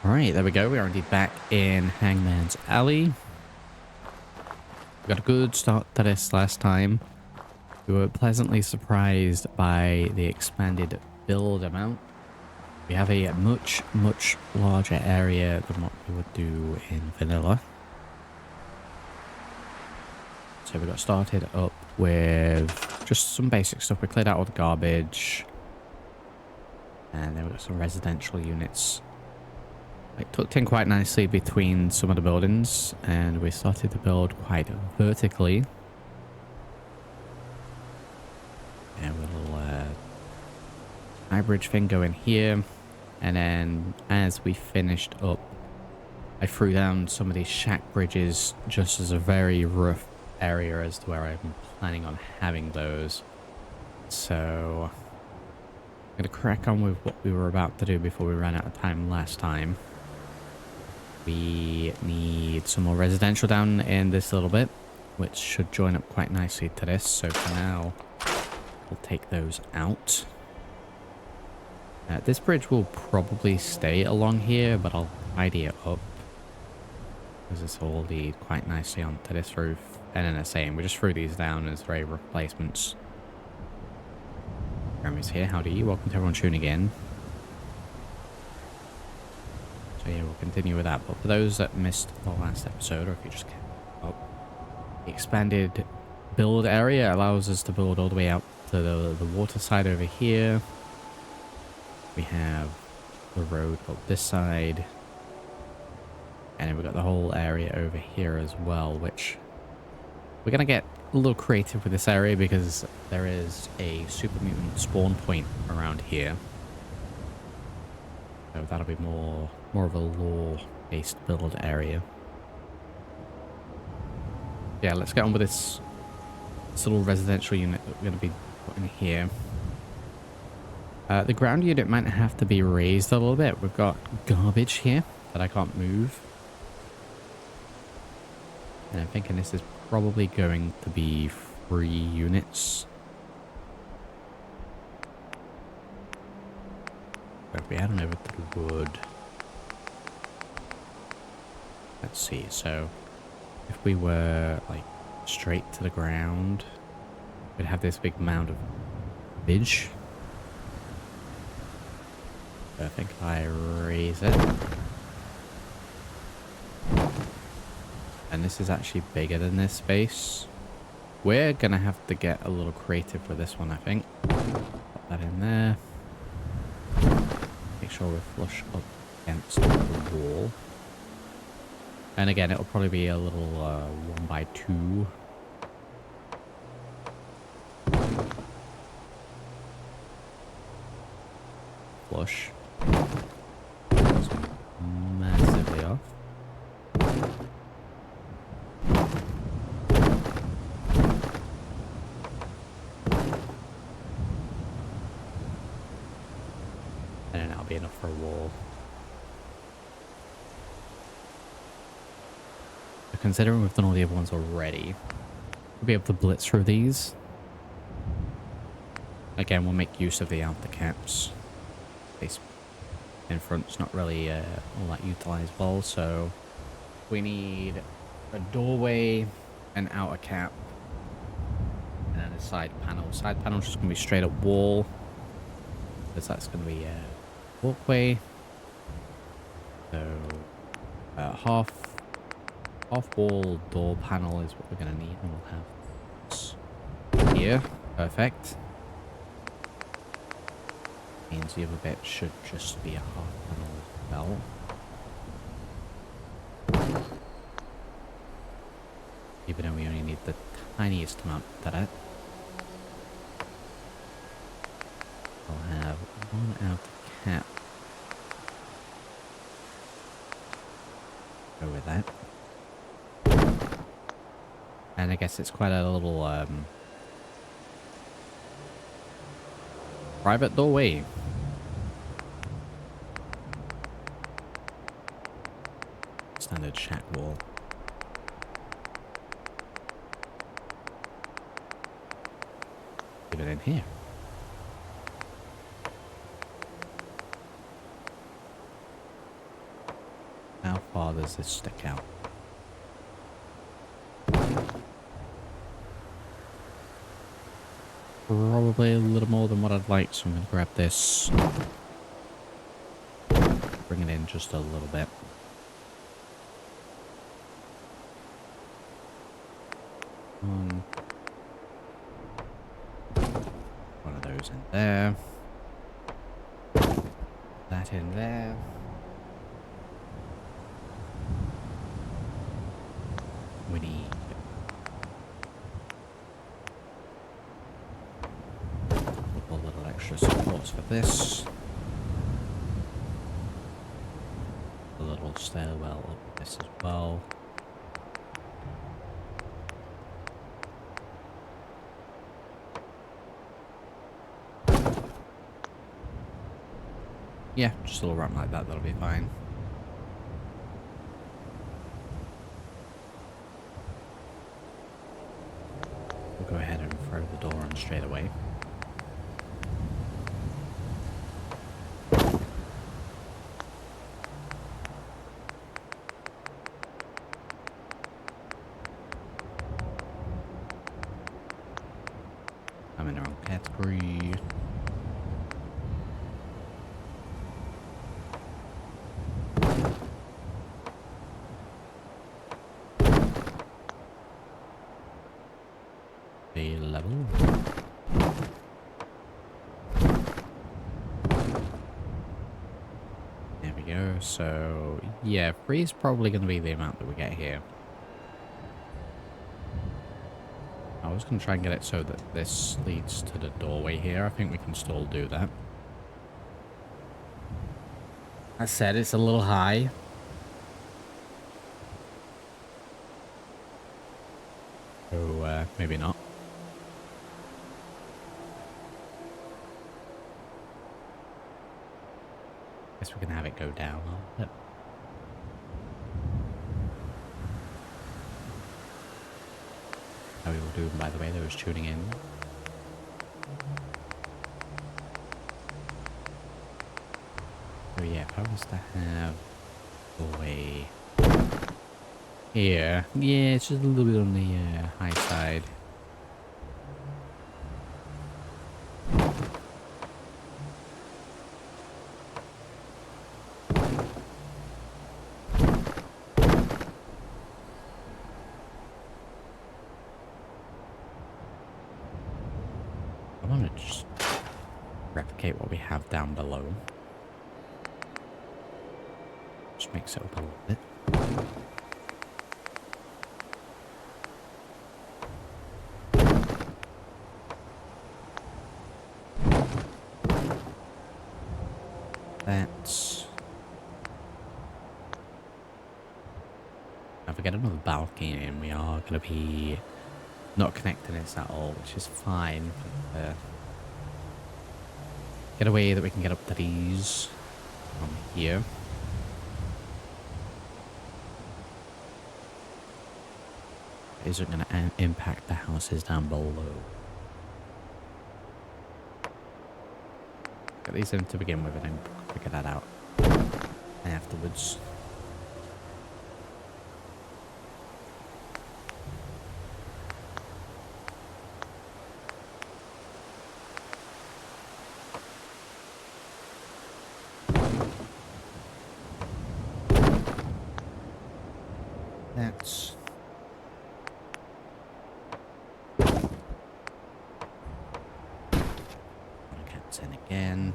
Alright, there we go. We are indeed back in Hangman's Alley. We got a good start to this last time. We were pleasantly surprised by the expanded build amount. We have a much larger area than what we would do in vanilla. So we got started up with just some basic stuff. We cleared out all the garbage. And then we got some residential units. It tucked in quite nicely between some of the buildings, and we started to build quite vertically. And a little high bridge thing going here. And then as we finished up, I threw down some of these shack bridges just as a very rough area as to where I'm planning on having those. So I'm going to crack on with what we were about to do before we ran out of time last time. We need some more residential down in this little bit, which should join up quite nicely to this. So for now, we'll take those out. This bridge will probably stay along here, but I'll tidy it up, because this will lead quite nicely onto this roof. And then the same, we just threw these down as very replacements. Jeremy's here. Howdy. Welcome to everyone tuning in. So yeah, we'll continue with that. But for those that missed the last episode, or if you just came up, the expanded build area allows us to build all the way out to the water side over here. We have the road up this side. And then we've got the whole area over here as well, which we're going to get a little creative with this area because there is a super mutant spawn point around here. So that'll be more of a lore-based build area. Yeah, let's get on with this little residential unit that we're going to be putting here. The ground unit might have to be raised a little bit. We've got garbage here that I can't move. And I'm thinking this is probably going to be 3 units. So if we add them over to the wood. Let's see, so if we were like straight to the ground, we'd have this big mound of garbage. So I think if I raise it. And this is actually bigger than this space. We're going to have to get a little creative with this one, I think. Put that in there. Make sure we're flush up against the wall. And again, it'll probably be a little 1x2. Flush. Massively off. And then that'll be enough for a wall. So considering we've done all the other ones already, we'll be able to blitz through these. Again, we'll make use of the outer caps. This in front's not really all that utilized well, so we need a doorway, an outer cap, and then a side panel. Side panel is just going to be straight up wall, because that's going to be a walkway. So half wall door panel is what we're going to need, and we'll have this here. Perfect. Means the other bit should just be a half panel as well. Even though we only need the tiniest amount to that. I'll have one outer cap. Go with that. And I guess it's quite a little private doorway. Standard shack wall. Give it in here. How far does this stick out? Probably a little more than what I'd like, so I'm going to grab this. Bring it in just a little bit. One of those in there. That in there. We need a little extra supports for this. A little stairwell up this as well. Yeah, just a little ramp like that, that'll be fine. We'll go ahead and throw the door on straight away. I'm in the wrong category. Level. There we go. So yeah, 3 is probably going to be the amount that we get here. I was going to try and get it so that this leads to the doorway here. I think we can still do that. I said it's a little high. So maybe not. Guess we can have it go down a little bit. How we all doing, by the way, those tuning in. So yeah, if I was to have doorway here, yeah, it's just a little bit on the high side. I want to just replicate what we have down below. Just mix it up a little bit. That's... Now if we get another balcony in, we are going to be not connecting this at all, which is fine. But, get a way that we can get up to these from here. It isn't going to impact the houses down below. Get these in to begin with and then figure that out afterwards. That's... Cats in again.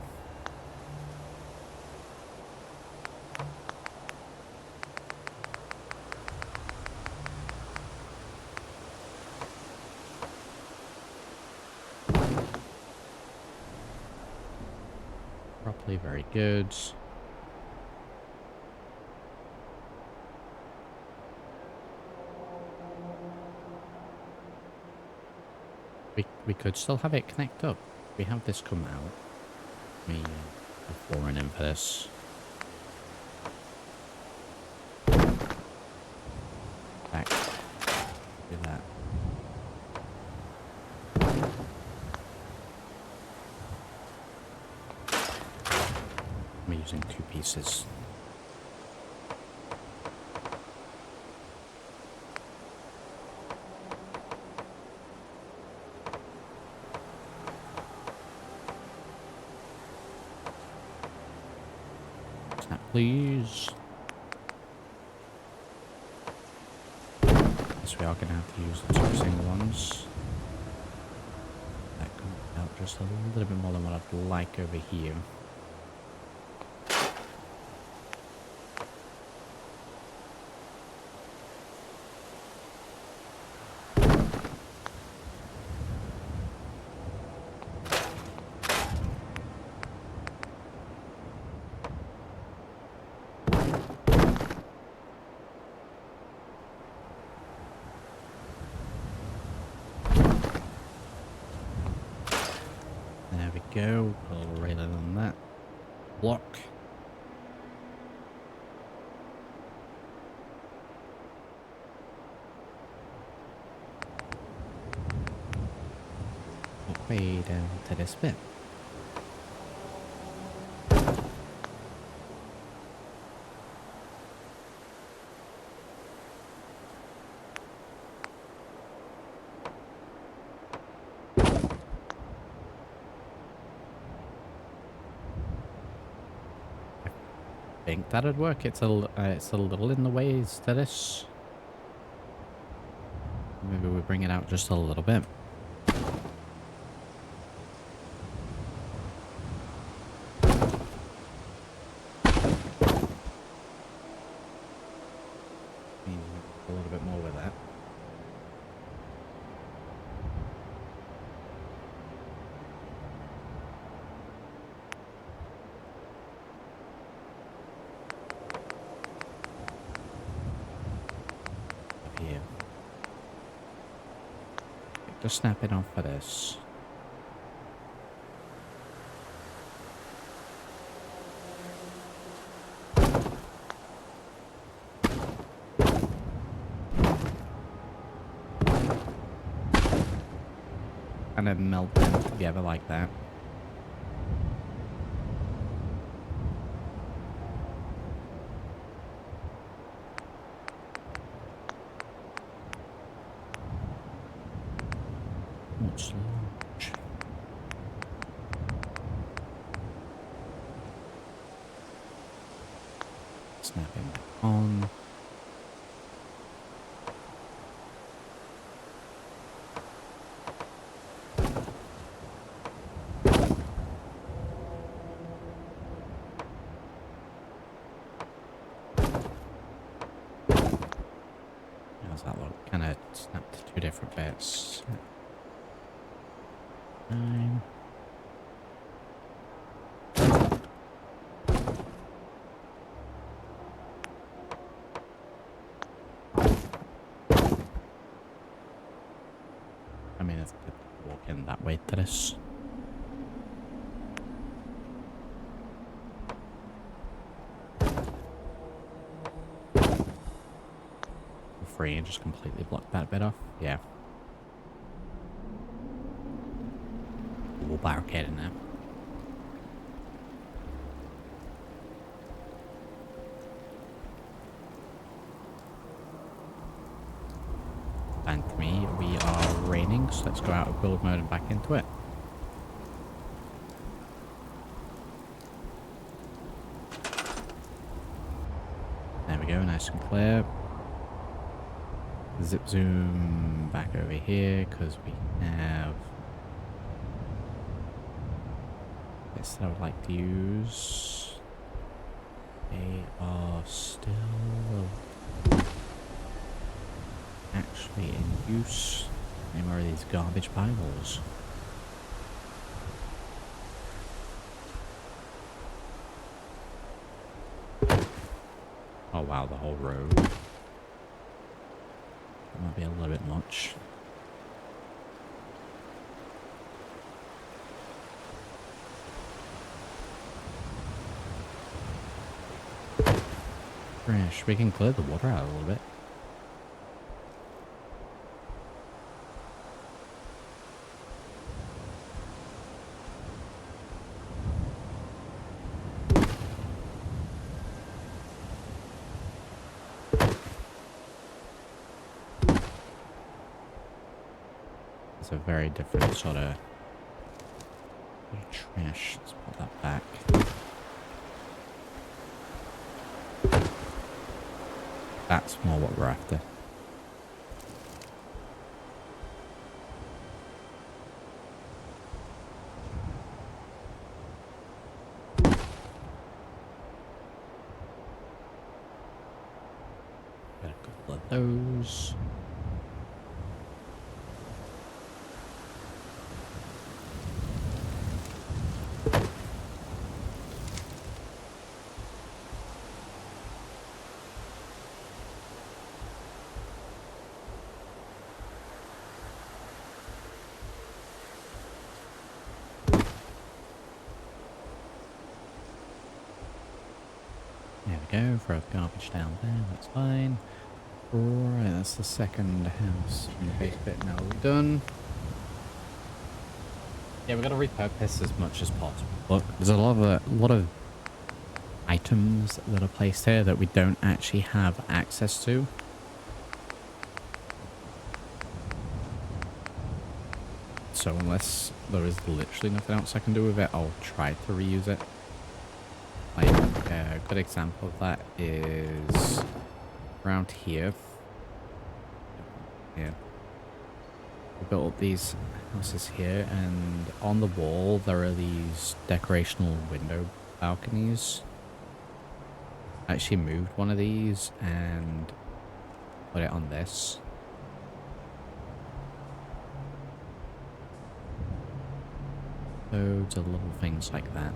Properly, very good. We could still have it connect up. We have this come out. Me before and in for this. Back. Do that. I'm using 2 pieces. Snap, please. Guess we are going to have to use the 2 single ones. That comes out just a little bit more than what I'd like over here. There we go. Put a little railing on that. Block. Way down to this bit. I think that'd work. It's a little in the ways to this. Maybe we bring it out just a little bit. A little bit more with that. Here. Just snap it off for this. And then melt them together like that. What's large? Snapping on. How's that look? Kind of snapped 2 different bits. 9. I mean, it's walk in that way to this. Free and just completely block that bit off. Yeah. We'll barricade in there. And to me, we are raining, so let's go out of build mode and back into it. There we go, nice and clear. Zip zoom back over here because we have this that I would like to use. They are still actually in use. They are these garbage piles. Oh wow, the whole road. That might be a little bit much. Fresh. We can clear the water out a little bit. It's a very different sort of trash. Let's put that back. That's more what we're after. Got a couple of those. There we go, throw garbage down there, that's fine. Right, that's the second house in the base bit now done. Yeah, we're gonna repurpose as much as possible. Look, there's a lot of items that are placed here that we don't actually have access to. So unless there is literally nothing else I can do with it, I'll try to reuse it. Like, a good example of that is around here. Yeah. We built up these houses here, and on the wall there are these decorational window balconies. I actually moved one of these and put it on this. Loads of little things like that.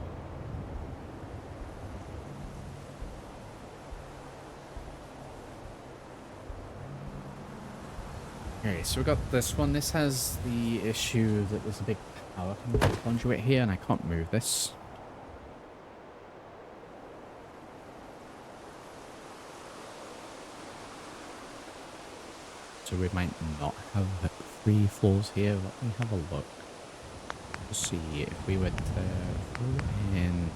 Okay, so we got this one. This has the issue that there's a big power conduit here, and I can't move this. So we might not have 3 floors here. Let me have a look. Let's see if we were to throw in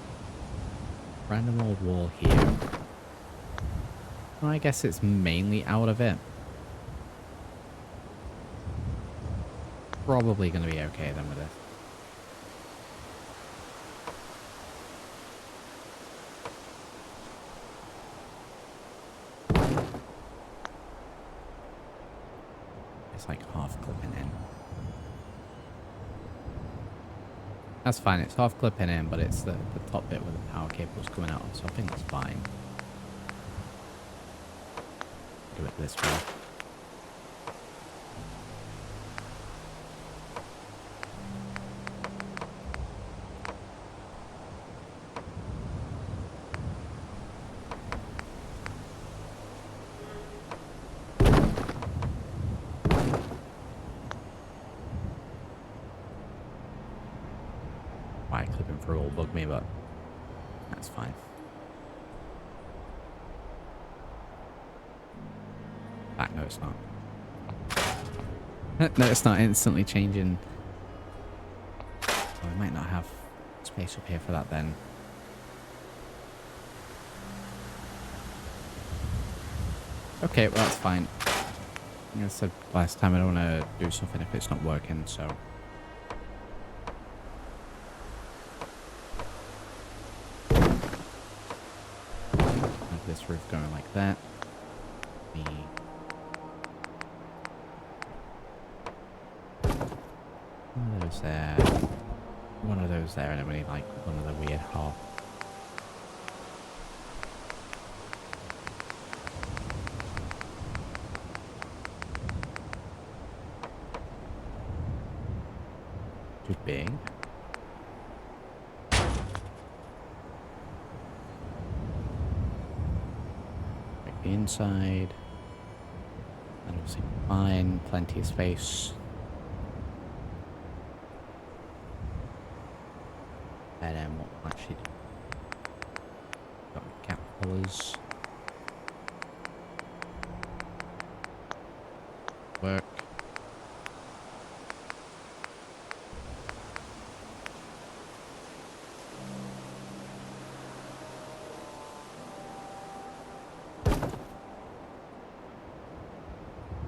random old wall here. Well, I guess it's mainly out of it. Probably going to be okay then with this. It's like half clipping in. That's fine, it's half clipping in, but it's the top bit where the power cable's coming out, so I think it's fine. Do it this way. Why clipping through will bug me, but that's fine. No, it's not. No, it's not instantly changing. Oh, we might not have space up here for that then. Okay, well that's fine. Like I said last time, I don't want to do something if it's not working, so. Have this roof going like that. One of those there. One of those there, and then we need like one of the weird half. Too big. Like the inside. And obviously fine, plenty of space. And then what we'll actually do. Got cap collars. Work.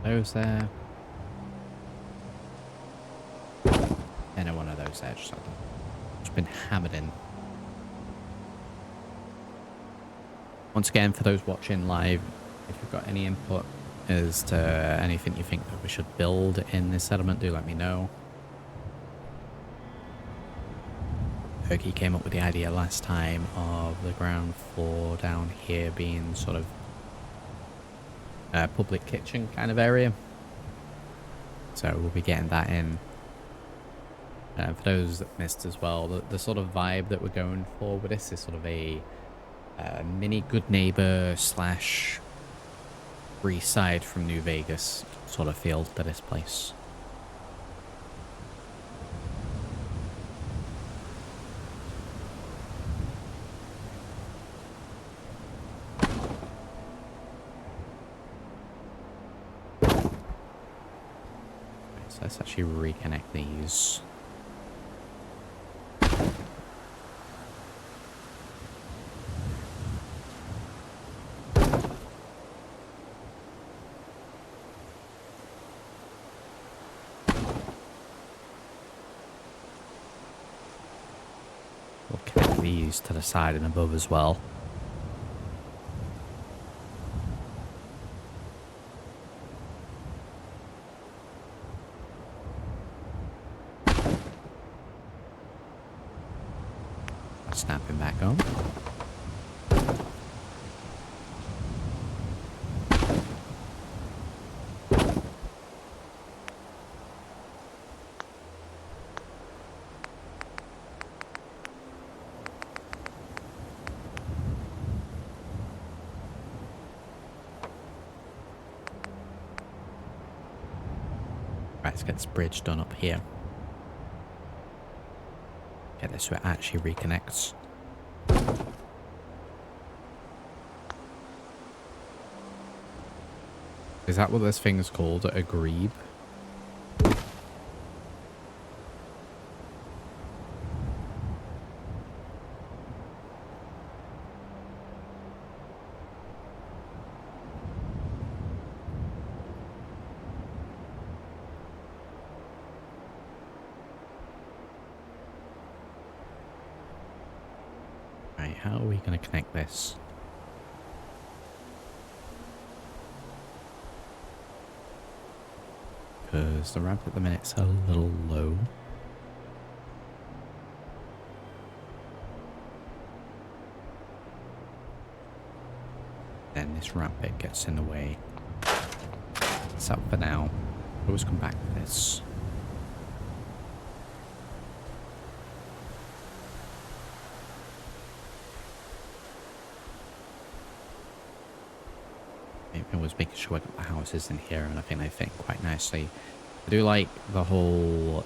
Those there. And then one of those there, just like that. It's been hammered in. Once again, for those watching live, if you've got any input as to anything you think that we should build in this settlement, do let me know. Herky came up with the idea last time of the ground floor down here being sort of a public kitchen kind of area. So we'll be getting that in. For those that missed as well, the sort of vibe that we're going for with this is sort of a mini good neighbor slash free side from New Vegas sort of feel to this place. So let's actually reconnect these. We'll connect these to the side and above as well. Snapping back on. Right, let's get this bridge done up here. Get this so it actually reconnects. Is that what this thing is called? A grebe? Right, how are we going to connect this? Because the ramp at the minute's a little low. Then this ramp bit gets in the way. It's up for now. Always come back to this. I was making sure I got the houses in here, and I think they fit quite nicely. I do like the whole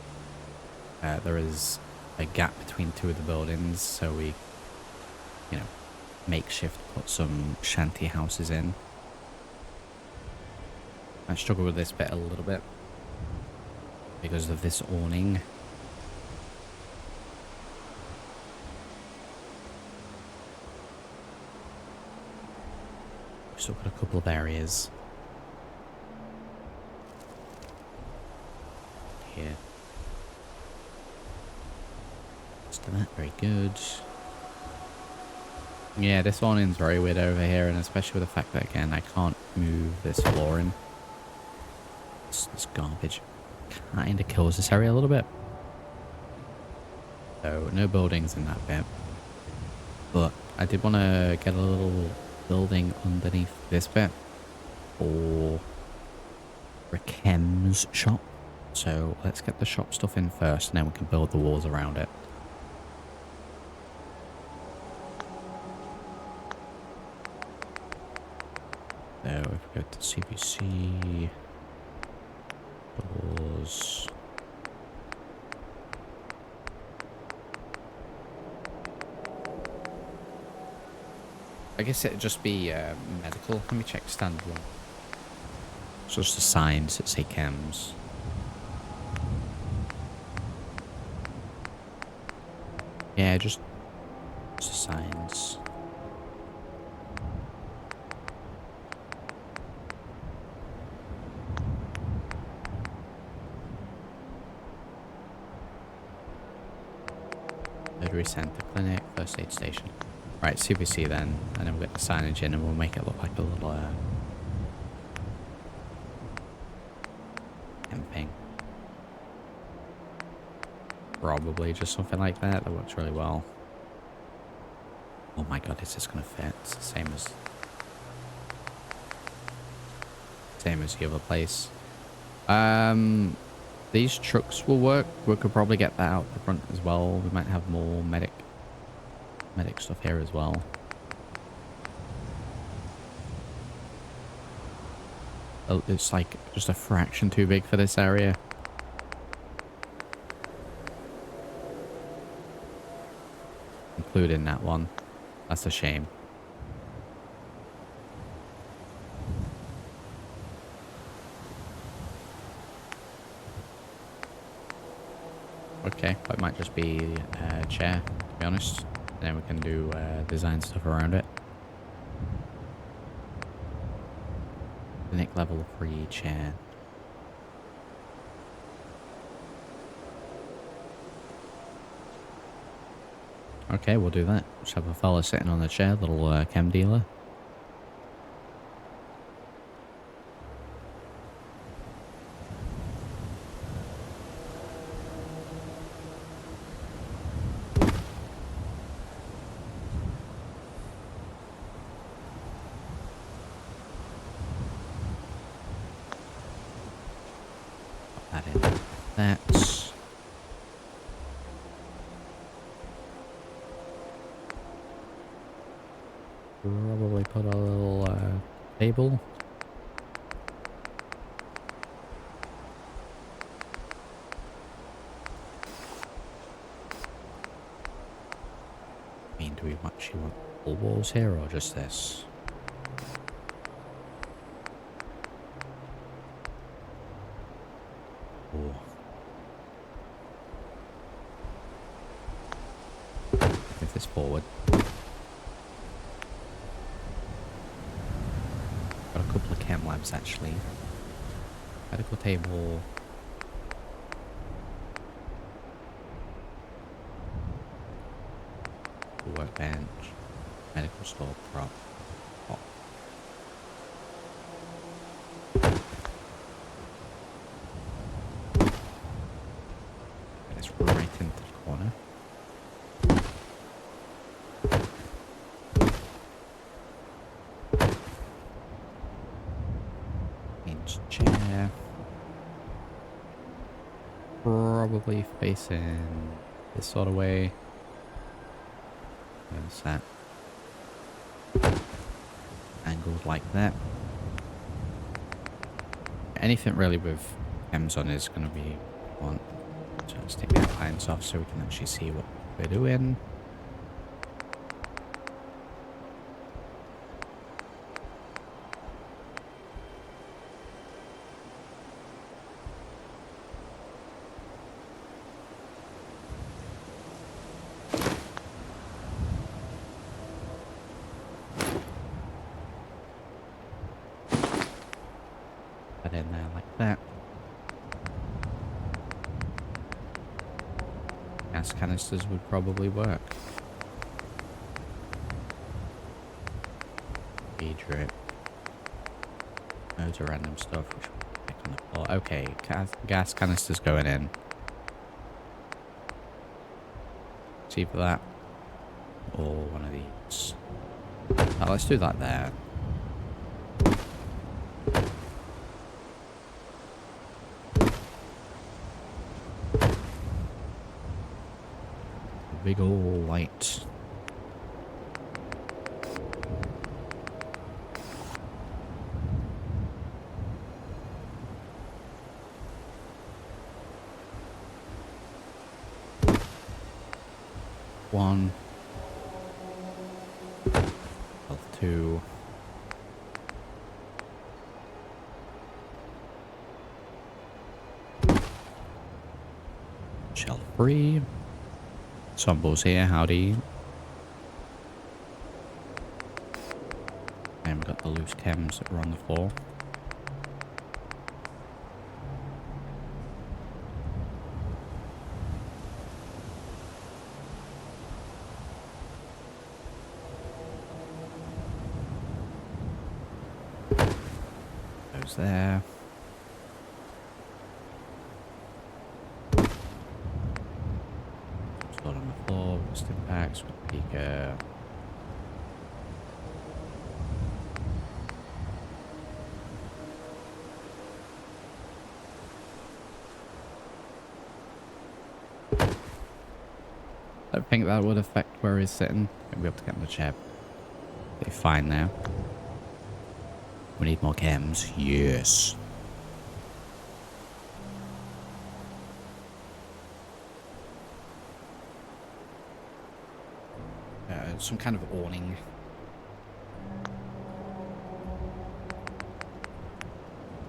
there is a gap between two of the buildings, so we, you know, makeshift put some shanty houses in. I struggle with this bit a little bit because of this awning. Still got a couple of areas here. Let's do that. Very good. Yeah, this awning's very weird over here, and especially with the fact that, again, I can't move this flooring. This garbage kind of kills this area a little bit. So, no buildings in that bit. But I did want to get a little building underneath this bit for Rakem's shop. So let's get the shop stuff in first, and then we can build the walls around it. So if we go to CBC, doors. I guess it'd just be medical. Let me check standard one. So just the signs that say chems. Yeah, just the signs. Surgery Center, Clinic, First Aid Station. Right, CBC then, and then we'll get the signage in and we'll make it look like a little Probably just something like that. That works really well. Oh my god, is this gonna fit? It's the same as the other place. These trucks will work. We could probably get that out the front as well. We might have more medic stuff here as well. Oh, it's like just a fraction too big for this area. Including that one. That's a shame. Okay, that might just be a chair, to be honest. Then we can do design stuff around it. Clinic level 3 chair. Okay, we'll do that. Just have a fella sitting on the chair, little chem dealer. Put that in. That's... Probably put a little table. I mean, do we actually want all walls here or just this? Oh. Move this forward. Got a couple of chem labs actually. Medical table. Workbench. Medical store prop. Oh. It's right into the corner. Chair. Probably facing this sort of way. There's that. Angled like that. Anything really with M's on is going to be one. So let's take the outlines off so we can actually see what we're doing. In there like that. Gas canisters would probably work. Drip. Loads of random stuff which we'll pick on the floor. Okay, gas canisters going in. See for that. Or one of these. Oh, let's do that there. Big old light. One. Health 2. Shelf 3. Stumbles here, howdy. And we've got the loose chems that were on the floor. Goes there. Just impacts with Pika. I don't think that would affect where he's sitting. I'll be able to get in the chair. Be fine now. We need more chems. Yes. Some kind of awning.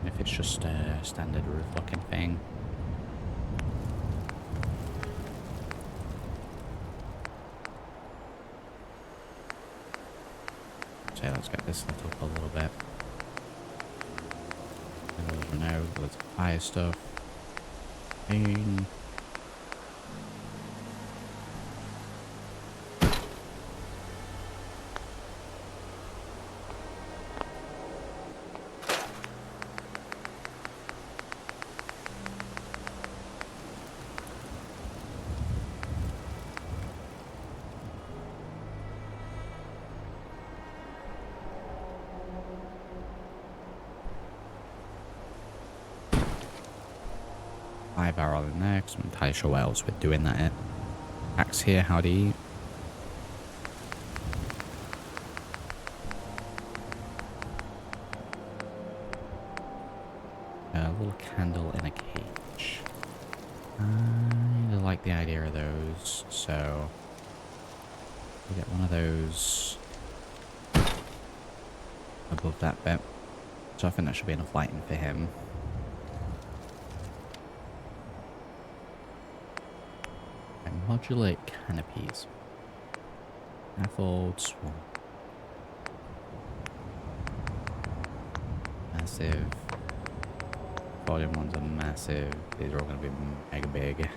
And if it's just a standard roof looking thing. So let's get this lit up a little bit. No, let's fire stuff. And 5-barrel in there, because I'm not entirely sure what else we're doing that in. Axe here, howdy. A little candle in a cage. I like the idea of those, so we'll get one of those above that bit. So I think that should be enough lighting for him. Modulate canopies. Scaffold swamp. Massive. Volume ones are massive. These are all going to be mega big.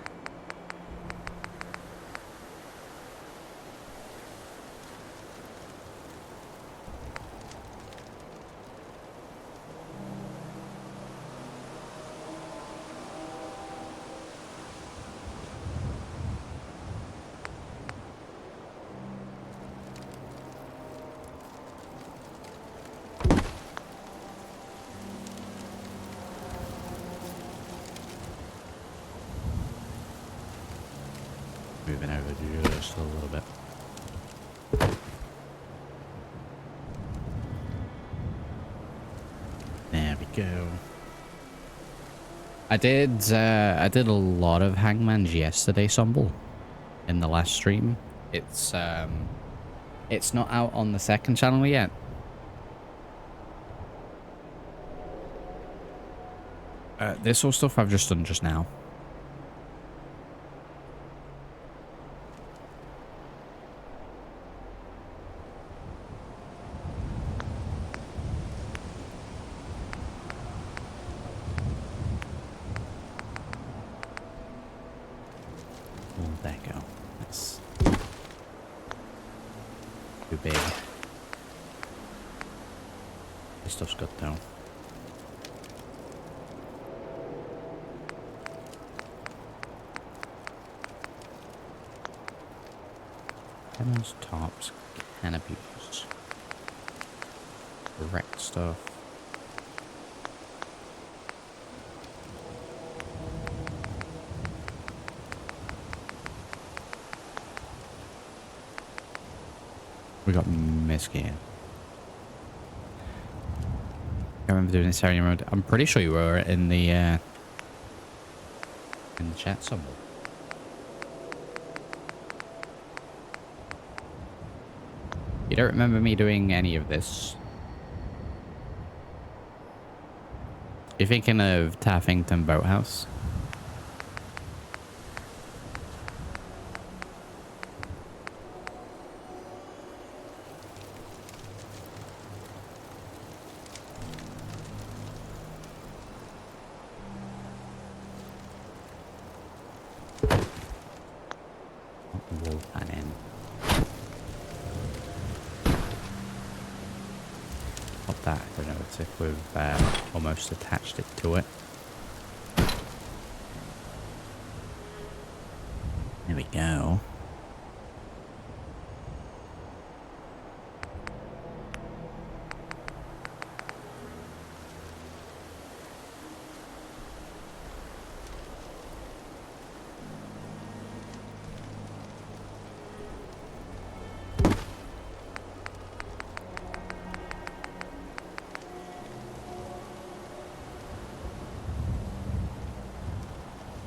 Moving over just a little bit. There we go. I did a lot of Hangman's yesterday, Somble, in the last stream. It's not out on the second channel yet. This all stuff I've just done just now. There you go. That's too big. This stuff's good though. Cannons, tops, canopies. Correct stuff. We got Misky. I remember doing this area mode. I'm pretty sure you were in the chat somewhere. You don't remember me doing any of this? You're thinking of Taffington Boathouse? If we've almost attached it to it. There we go.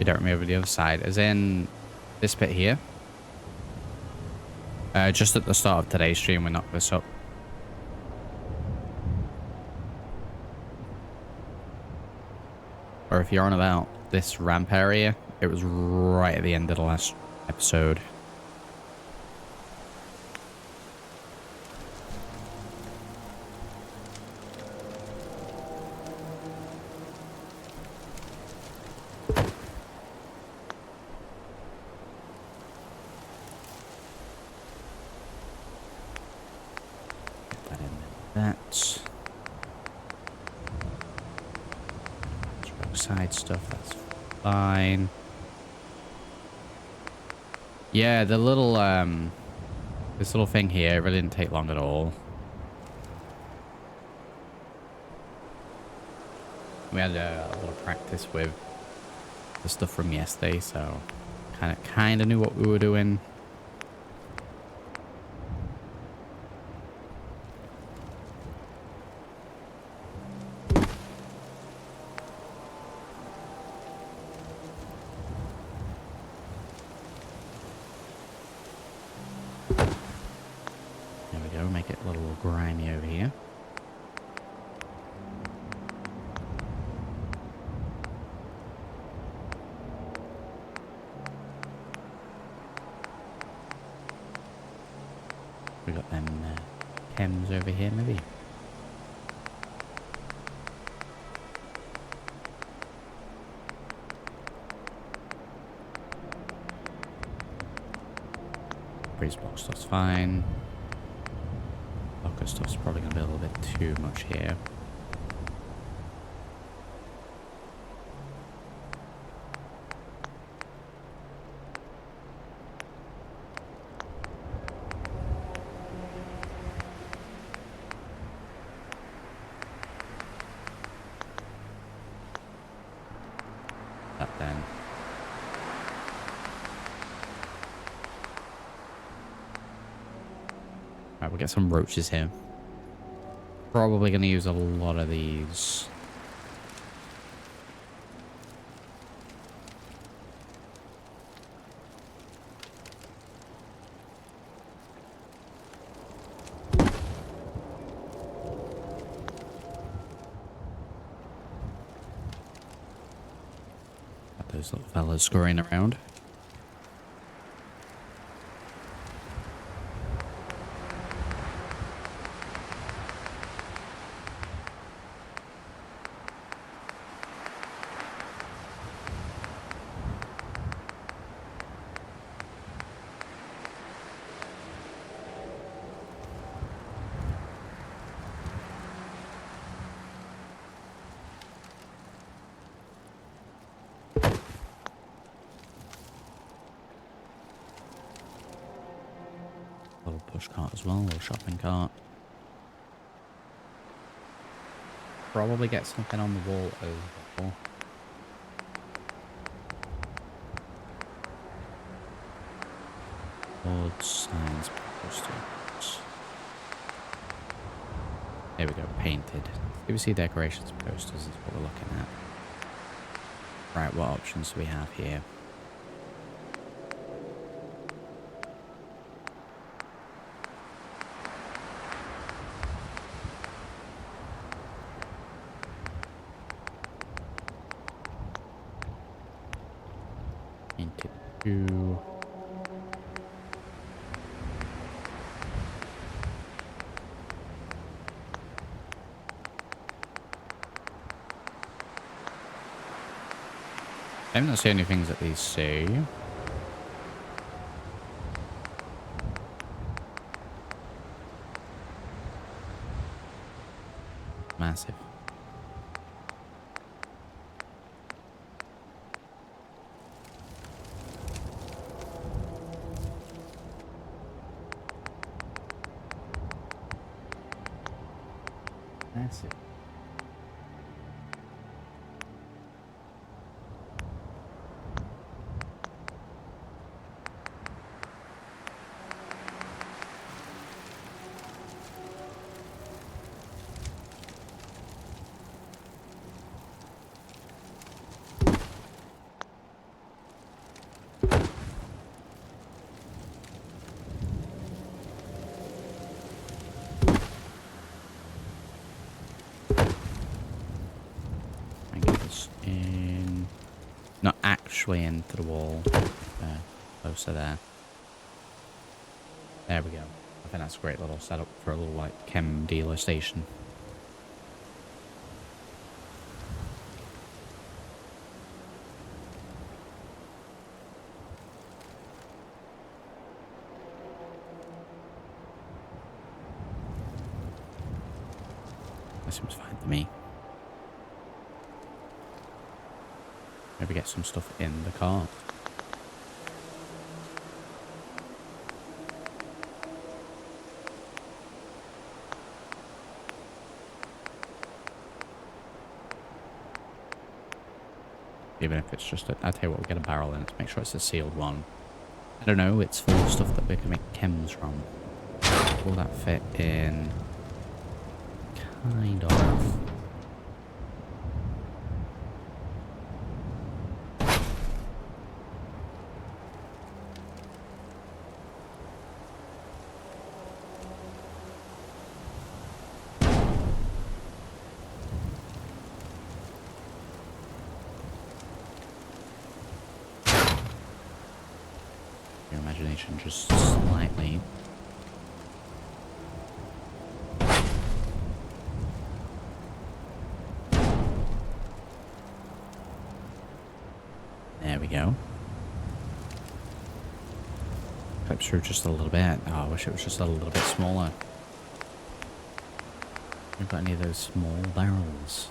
you don't remember the other side, as in this bit here. Just at the start of today's stream, we knocked this up. Or if you're on about this ramp area, it was right at the end of the last episode. Side stuff, that's fine. Yeah, the little this little thing here really didn't take long at all. We had a little practice with the stuff from yesterday, so kind of knew what we were doing. Grimy over here. We got them chems over here, maybe. Breeze block stuff's fine. Locker stuff's probably going to be a little bit too much here. That then. Right, we'll get some roaches here. Probably going to use a lot of these. Got those little fellas scurrying around. Push cart as well, little shopping cart. Probably get something on the wall as well. Boards, signs, posters. There we go, painted. PVC decorations, posters is what we're looking at. Right, what options do we have here? Painted 2. I'm not seeing any things that these say. Massive. Massive. push way into the wall. Closer there. There we go. I think that's a great little setup for a little like chem dealer station. That seems fine to me. Maybe get some stuff in the car. Even if it's just I'll tell you what, we'll get a barrel in it to make sure it's a sealed one. I don't know, it's full of stuff that we can make chems from. Will that fit in? Kind of. Your imagination just slightly. There we go. Clips through just a little bit. Oh, I wish it was just a little bit smaller. We've got any of those small barrels?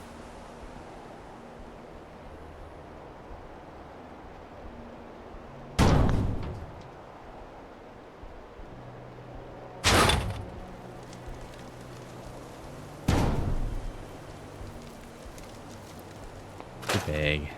Too big.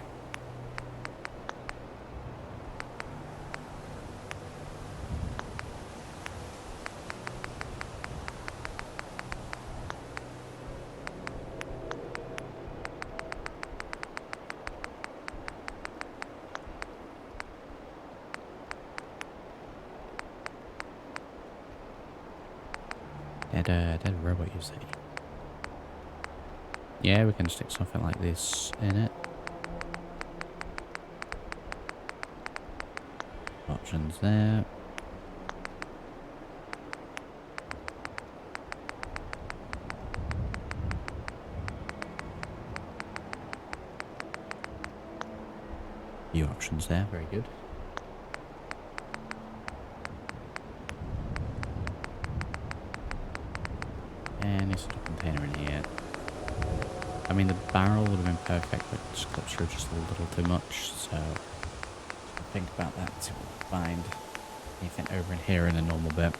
Dead robot, you say? Yeah, we can stick something like this in it. Options there. Few options there, very good. Any sort of container in here. I mean, the barrel would have been perfect, but it just clips through just a little too much, so I'll think about that, see what we can find. Anything over in here in a normal bit.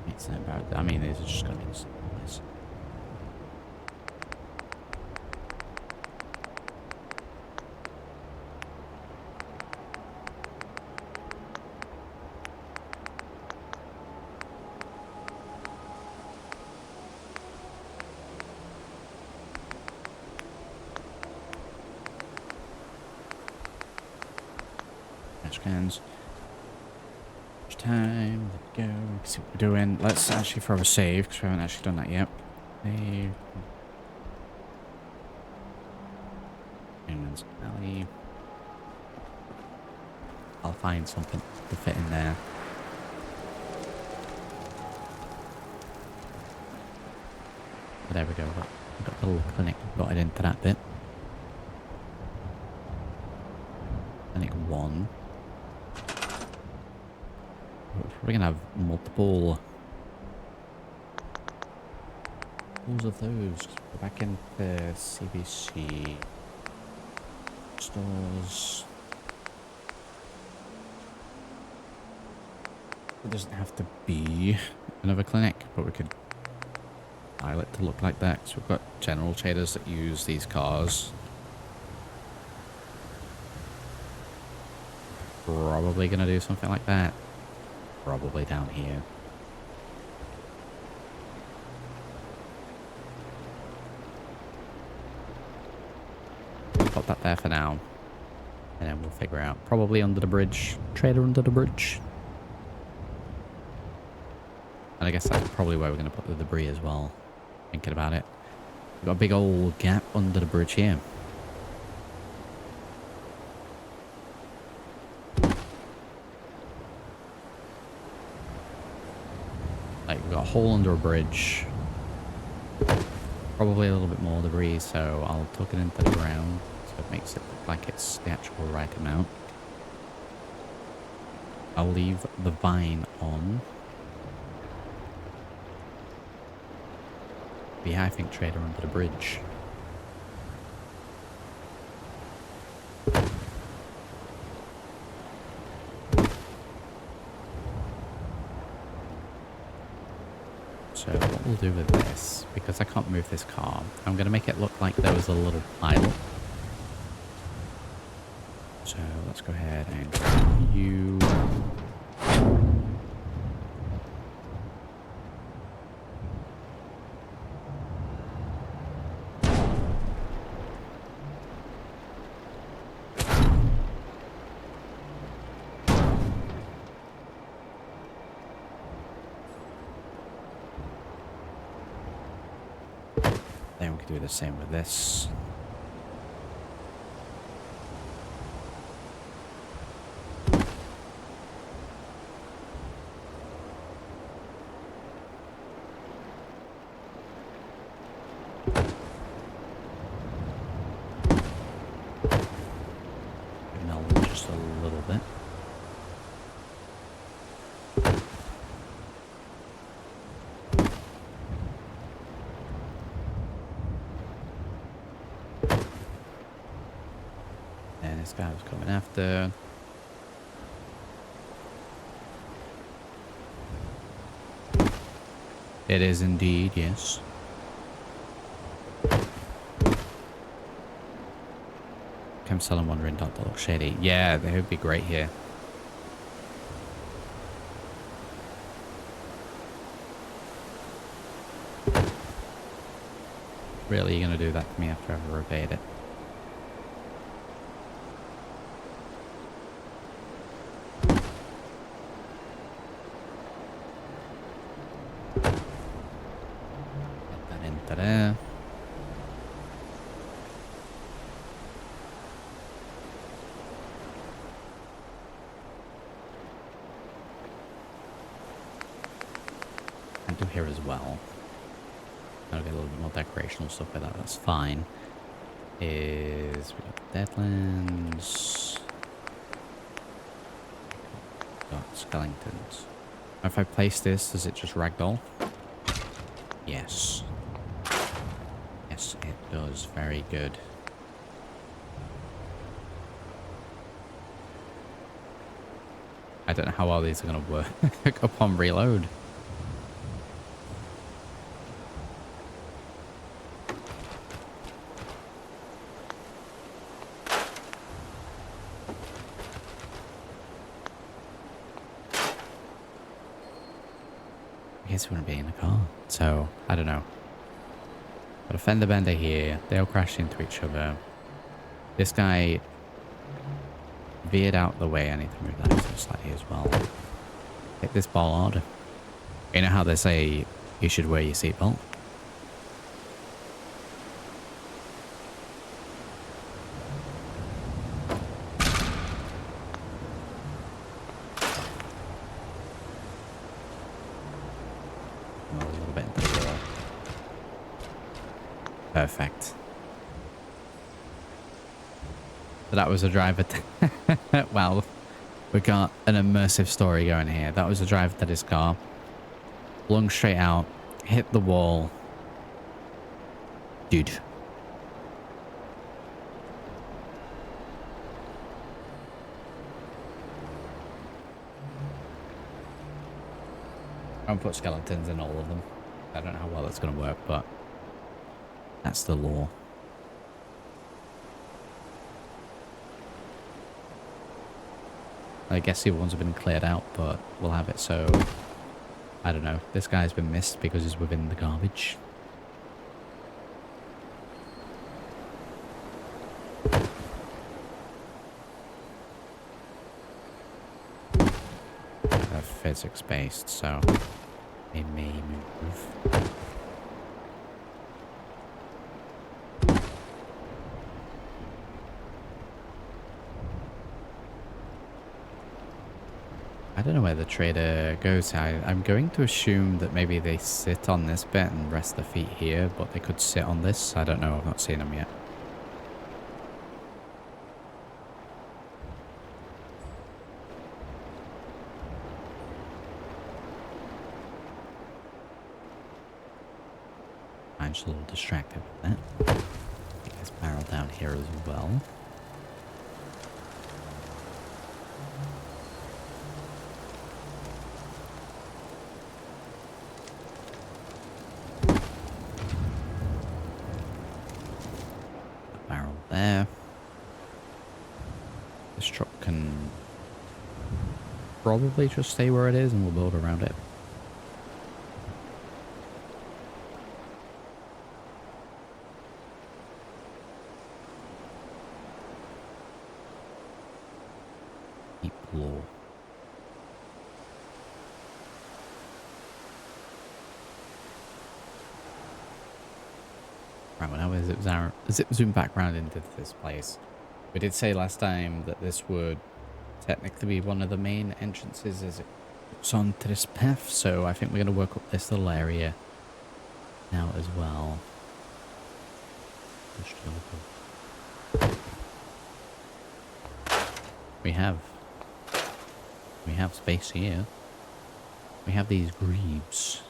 It's not about, I mean, these are just going to be nice. Cans. Time, there we go. We can see what we're doing. Let's actually throw a save because we haven't actually done that yet. Save. Hangman's alley. I'll find something to fit in there. But there we go. We've got the little clinic got it into that bit. Clinic 1. We're gonna have multiple pools of those. Go back into CBC stores. It doesn't have to be another clinic, but we could style it to look like that. So we've got general traders that use these cars. Probably gonna do something like that. Probably down here. Pop that there for now. And then we'll figure out. Probably under the bridge. Trader under the bridge. And I guess that's probably where we're going to put the debris as well. Thinking about it. We've got a big old gap under the bridge here. Like, we've got a hole under a bridge. Probably a little bit more debris, so I'll tuck it into the ground so it makes it look like it's the actual right amount. I'll leave the vine on. The I think trader under the bridge. So what we'll do with this, because I can't move this car, I'm going to make it look like there was a little pile. So let's go ahead and you... Then we can do the same with this. Melt just a little bit. And this guy was coming after. It is indeed, yes. I'm still wondering, don't look shady. Yeah, they would be great here. Really, you're gonna do that to me after I've repaired it? Put that into there. And do here as well. I'll get a little bit more decorational stuff like that. That's fine. Is we got deadlands. Got skeletons. If I place this, does it just ragdoll? Yes. Yes, it does. Very good. I don't know how well these are going to work upon reload. I guess we wouldn't be in the car, so I don't know. Got a fender bender here. They all crashed into each other. This guy veered out the way. I need to move that so slightly as well. Hit this bollard. You know how they say you should wear your seatbelt? Perfect. So that was a driver. Well, we got an immersive story going here. That was a driver to this car. Flung straight out, hit the wall. Dude. I won't put skeletons in all of them. I don't know how well that's going to work, but that's the law. I guess the other ones have been cleared out, but we'll have it so... I don't know. This guy's been missed because he's within the garbage. They're physics based, so they may move. I don't know where the trader goes. I'm going to assume that maybe they sit on this bit and rest their feet here, but they could sit on this. I don't know. I've not seen them yet. I'm just a little distracted with that. Get this barrel down here as well. Barrel there. This truck can probably just stay where it is and we'll build around it. Deep law. Right, well now we'll zip zoom back around into this place. We did say last time that this would technically be one of the main entrances as it looks onto this path, so I think we're going to work up this little area now as well. We have space here. We have these grebes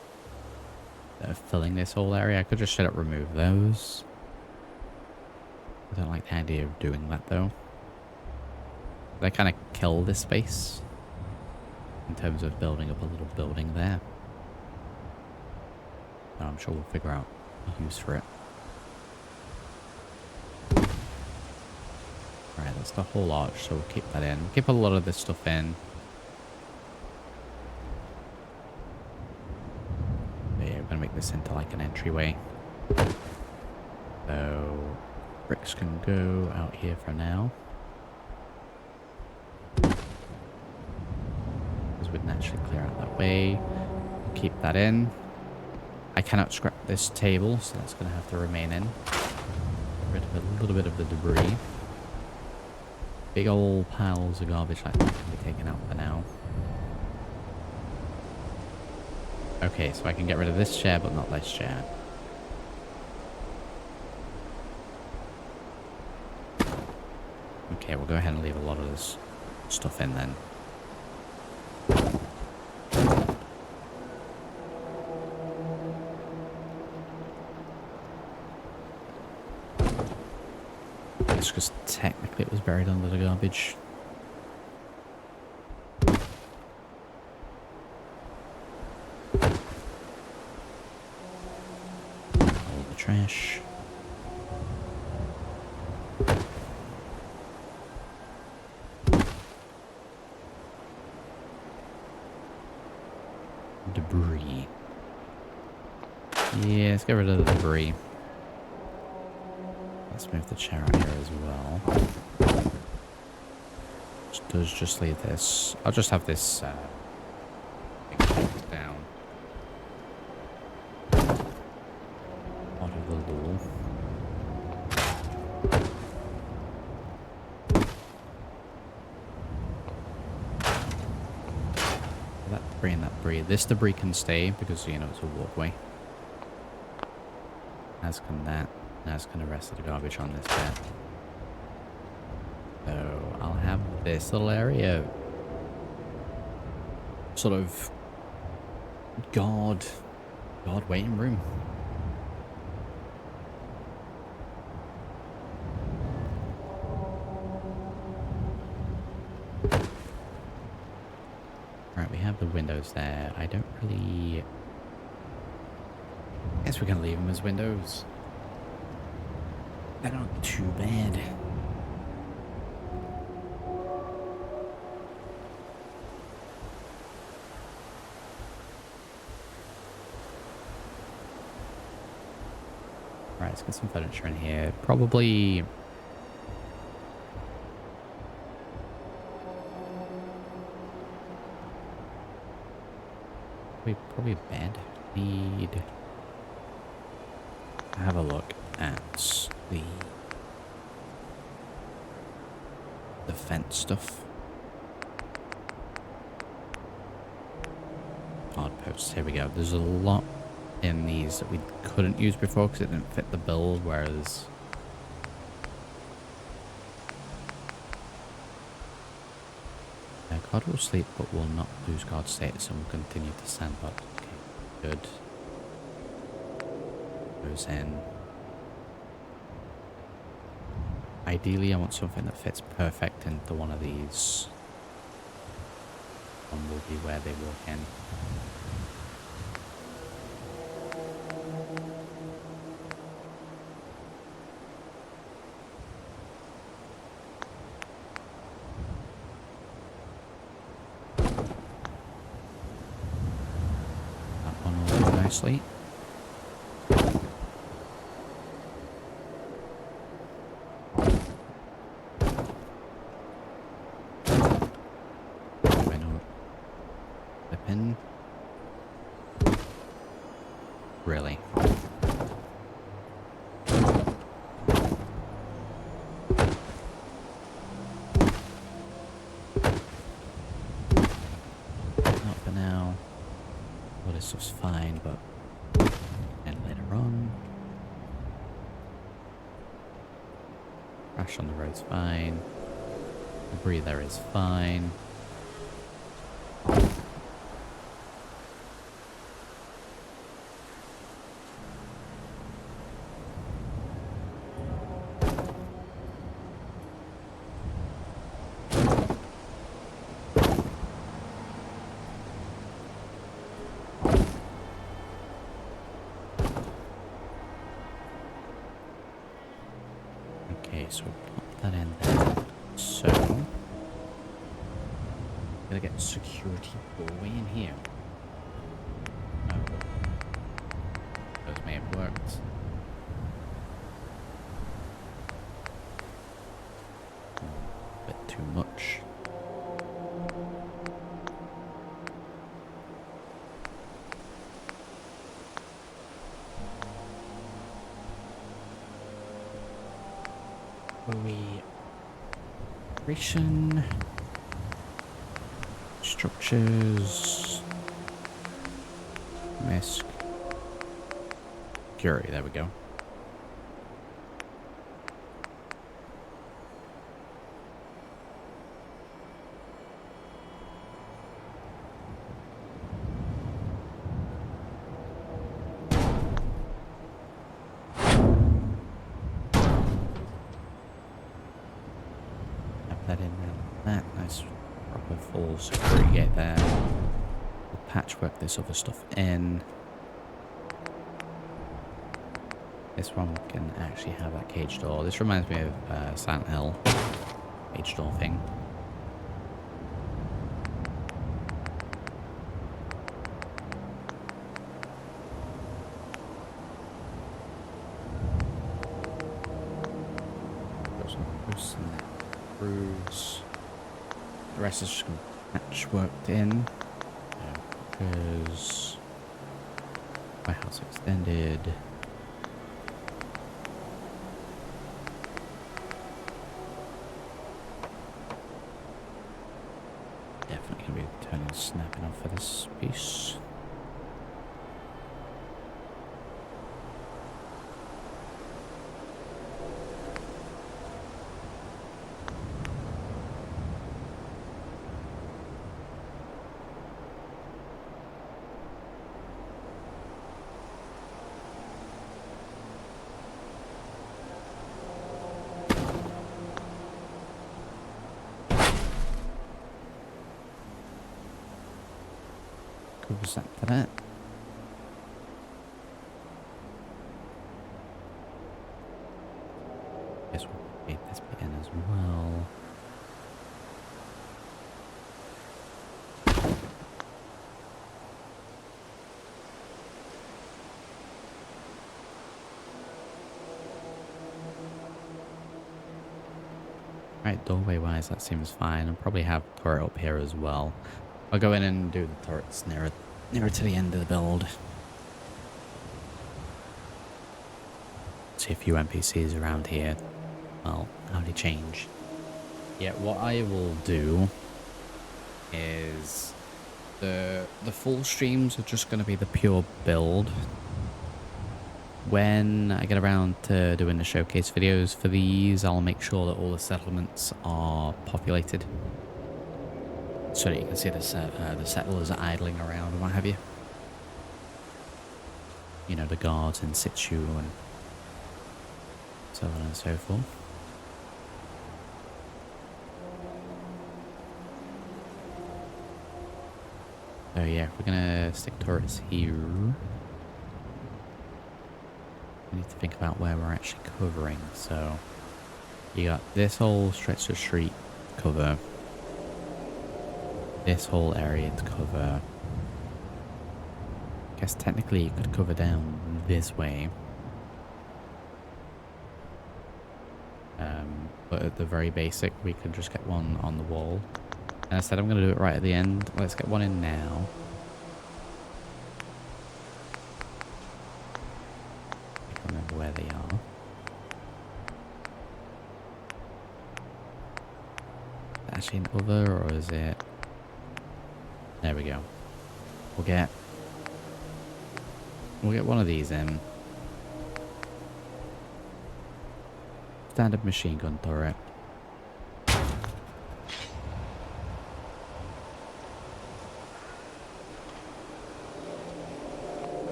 that are filling this whole area. I could just straight up remove those. I don't like the idea of doing that though. They kind of kill this space in terms of building up a little building there. But I'm sure we'll figure out a use for it. Alright, that's the whole arch, so we'll keep that in. We'll keep a lot of this stuff in. But yeah, we're going to make this into like an entryway. So, bricks can go out here for now. Because we'd naturally clear out that way. We'll keep that in. I cannot scrap this table, so that's going to have to remain in. Get rid of a little bit of the debris. Big old piles of garbage like that can be taken out for now. Okay, so I can get rid of this chair, but not this chair. Okay, we'll go ahead and leave a lot of this stuff in then. It's because technically it was buried under the garbage. All the trash. Debris. Yeah, let's get rid of the debris. Let's move the chair out here as well. Just leave this. I'll just have this down. Out of the wall. That debris and that debris. This debris can stay because, you know, it's a walkway. As can that. As can the rest of the garbage on this bed. So I'll have this little area sort of guard waiting room. Right, we have the windows there. I don't really... I guess we're going to leave them as windows. They're not too bad. Right, let's get some furniture in here. Probably a bed. Need to have a look at the fence stuff. guard posts. Here we go. There's a lot in these that we couldn't use before because it didn't fit the build, whereas guard will sleep but will not lose guard status and will continue to stand up. Okay, good. Goes in. Ideally, I want something that fits perfect into one of these. One will be where they walk in. That one will go nicely. Really? Not for now. Well, this stuff's fine, but and later on. Crash on the road's fine. Debris there is fine. Okay, so we'll pop that in there. So, gotta get security doorway in here. Oh, those may have worked. A bit too much. Operation structures misc security. There we go. That in there like that. Nice proper full security gate there. We'll patchwork this other stuff in. This one can actually have that cage door. This reminds me of Silent Hill cage door thing. Got some posts in there. Grooves. The rest is just going to patchworked in. Because warehouse extended. Definitely going to be turning snapping off for this piece. Set for that. Guess we'll feed this bit in as well. Right, doorway wise that seems fine. I'll probably have turret up here as well. I'll go in and do the turrets nearer to the end of the build. See a few NPCs around here. Well, how they change. Yeah, what I will do is The full streams are just going to be the pure build. When I get around to doing the showcase videos for these, I'll make sure that all the settlements are populated, so that you can see the settlers idling around and what have you. You know, the guards in situ and so on and so forth. So yeah, we're gonna stick turrets here. We need to think about where we're actually covering. So you got this whole stretch of street to cover, this whole area to cover. I guess technically you could cover down this way, but at the very basic we could just get one on the wall. And I said I'm going to do it right at the end. Let's get one in now. I can't remember where they are. Is that actually an other, or is it? There we go. We'll get one of these in. Standard machine gun turret.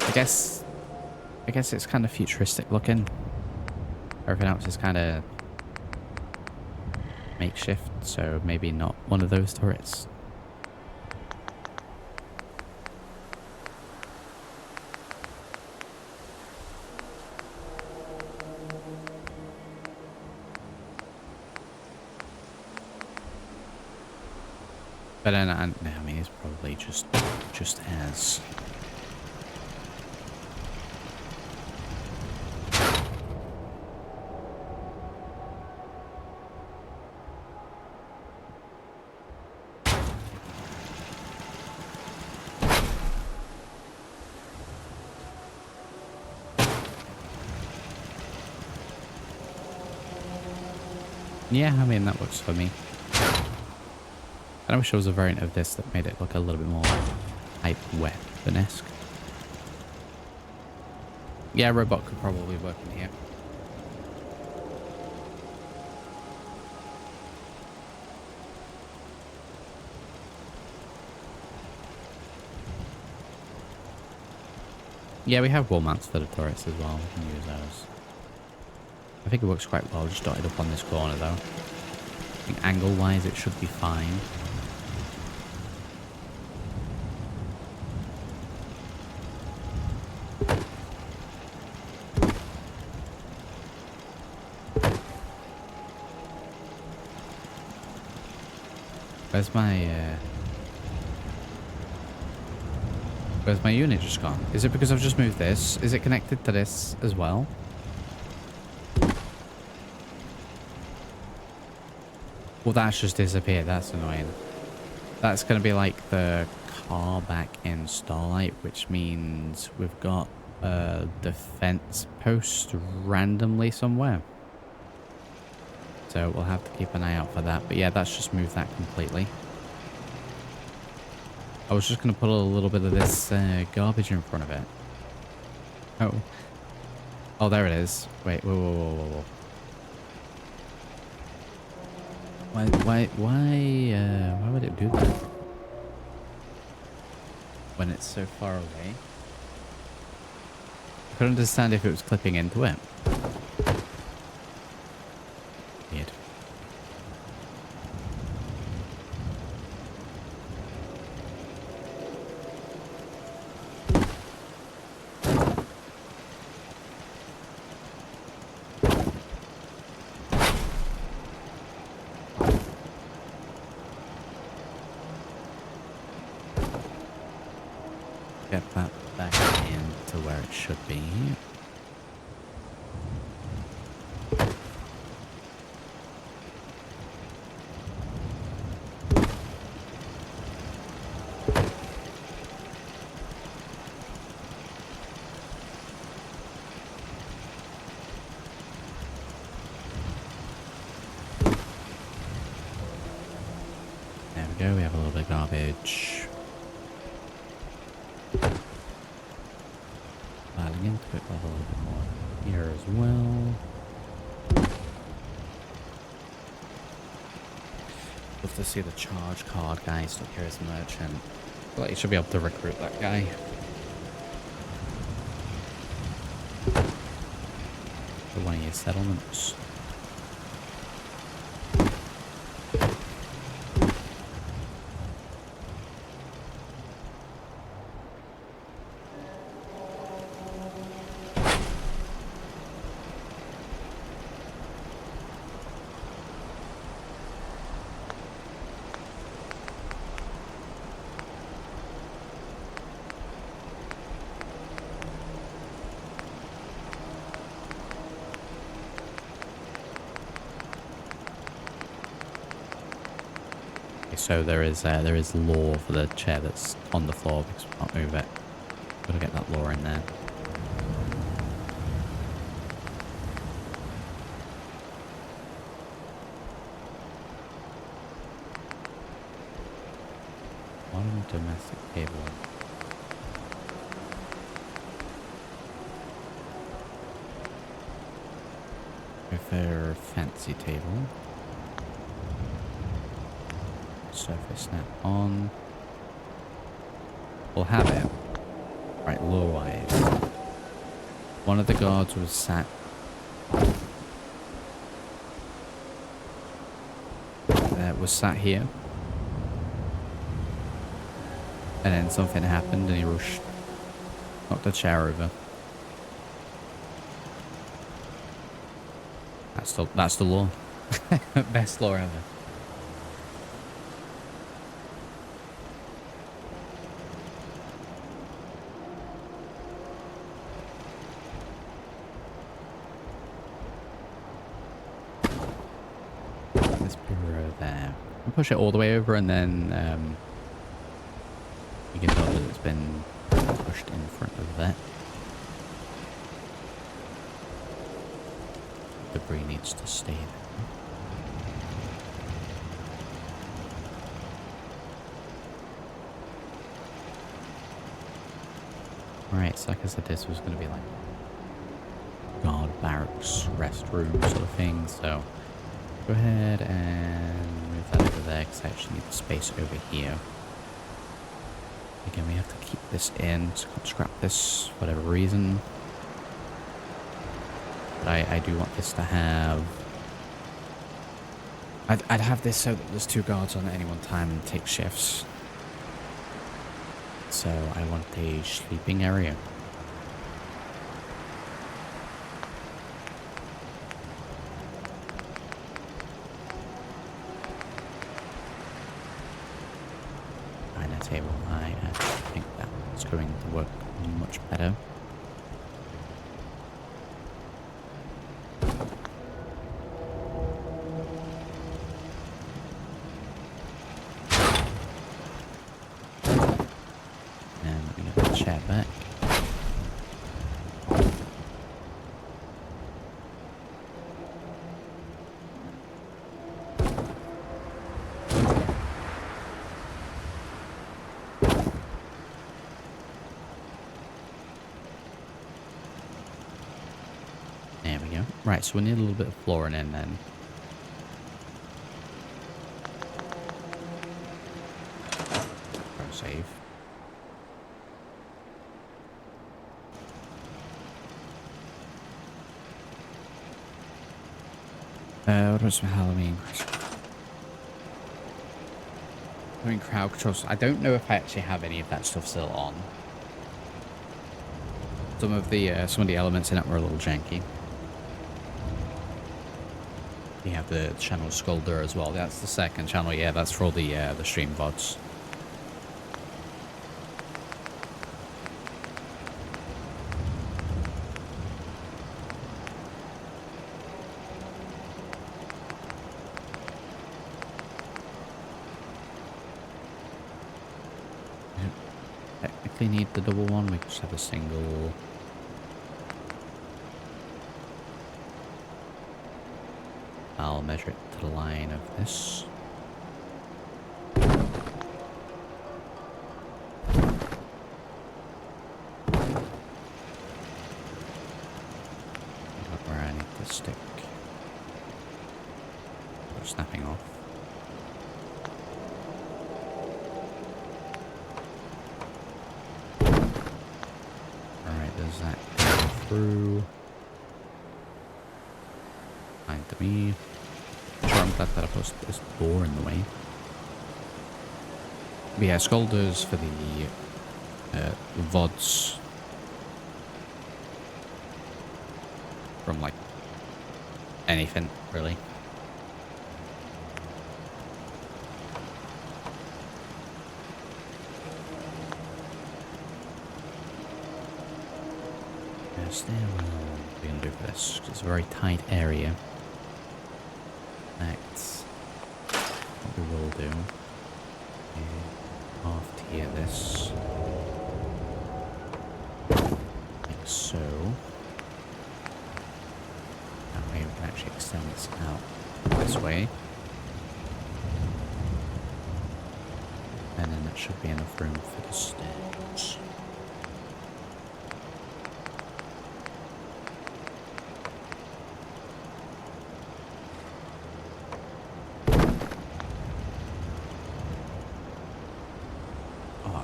I guess it's kind of futuristic looking. Everything else is kind of makeshift, so maybe not one of those turrets. But then, I mean, it's probably just as. Yeah, I mean, that works for me. I wish there was a variant of this that made it look a little bit more hype weapon-esque. Yeah, robot could probably work in here. Yeah, we have wall mounts for the turrets as well. We can use those. I think it works quite well, just dotted up on this corner though. I think angle-wise it should be fine. Where's my unit just gone? Is it because I've just moved this? Is it connected to this as well? Well, that's just disappeared. That's annoying. That's going to be like the car back in Starlight, which means we've got a defense post randomly somewhere. So we'll have to keep an eye out for that. But yeah, that's just moved that completely. I was just going to put a little bit of this garbage in front of it. Oh. Oh, there it is. Wait, whoa. Why would it do that? When it's so far away? I couldn't understand if it was clipping into it. Weird. Get that back into where it should be. There we go, we have a little bit of garbage. going into it, but a little bit more here as well. Love to see the charge card guy stuck here as merchant. I feel like you should be able to recruit that guy. For one of your settlements. So there is lore for the chair that's on the floor because we can't move it. Gotta get that lore in there. Modern domestic table. Prefer fancy table. Surface snap on. We'll have it. Right, lore-wise. One of the guards was sat... here. And then something happened and he rushed. Knocked the chair over. That's the lore. Best lore ever. Push it all the way over and then you can tell that it's been pushed in front of that. Debris needs to stay there. Right, so like I said, this was going to be like guard barracks, restroom sort of thing, so go ahead and move that over there because I actually need the space over here. Again, we have to keep this in, so can't scrap this for whatever reason. But I do want this to have... I'd have this so that there's 2 guards on at any one time and take shifts. So I want a sleeping area. Table. I actually think that's going to work much better. And let me get the chair back. Right, so we need a little bit of flooring in then. Pro save. What was Halloween? Crowd controls. I don't know if I actually have any of that stuff still on. Some of the elements in it were a little janky. You have the channel Skoldeux as well. That's the second channel. Yeah, that's for all the stream VODs. Technically need the double one. We just have a single. I'll measure it to the line of this. snapping off. Alright, does that go through? Fine to me. Sure, I'm glad that I put this door in the way. But yeah, Skoldeux for the VODs from like anything really. Yes, there we're gonna do for this. 'Cause it's a very tight area. Next, what we will do is half tier this like so. That way we can actually extend this out this way. And then that should be enough room for the stairs.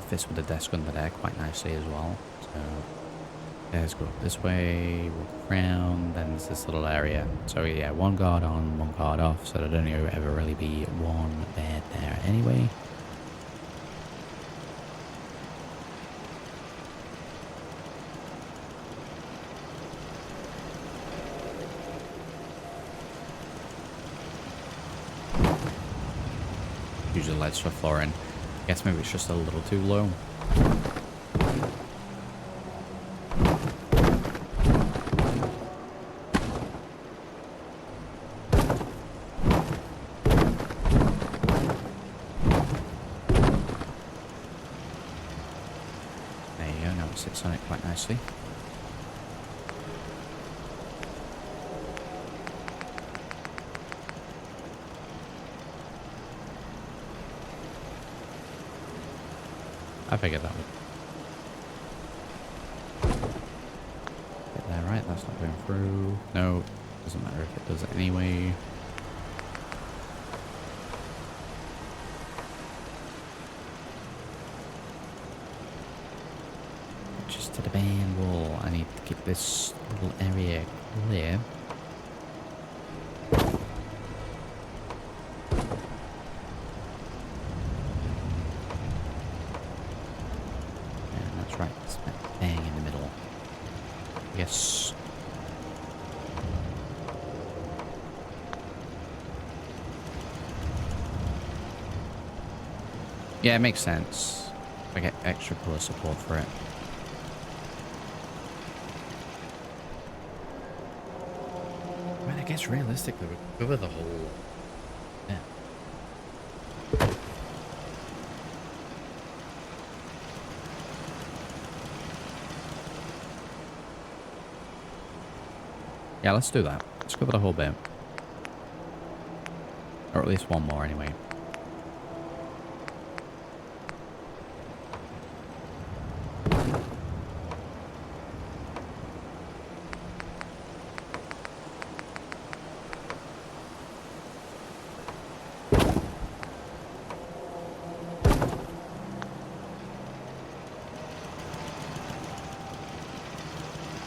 Fits with the desk under there quite nicely as well. So let's go up this way, walk around, then there's this little area. So yeah, one guard on, one guard off, so there'd only ever really be one bed there anyway. Use the leads for flooring. Guess maybe it's just a little too low. There you go, now it sits on it quite nicely. I figured that would get there, right? That's not going through. No, doesn't matter if it does it anyway. Just to the band wall. I need to keep this little area clear. Right, smack bang in the middle. Yes. Yeah, it makes sense. I get extra pillar support for it. I mean, I guess realistically, we could cover the whole... Yeah. Yeah, let's do that. Let's cover the whole bit. Or at least one more anyway.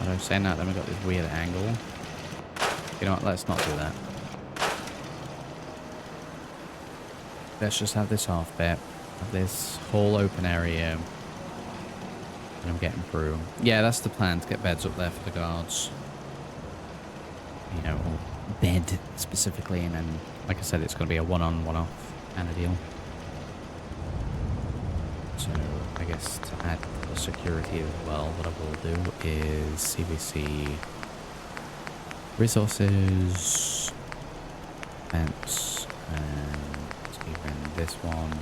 I was saying that, then we got this weird angle. You know what, let's not do that. Let's just have this half bit. Have this whole open area. And I'm getting through. Yeah, that's the plan, to get beds up there for the guards. You know, or bed specifically, and then, like I said, it's going to be a one-on, one-off kind of deal. So, I guess to add the security as well, what I will do is CVC resources, fence, and even this one.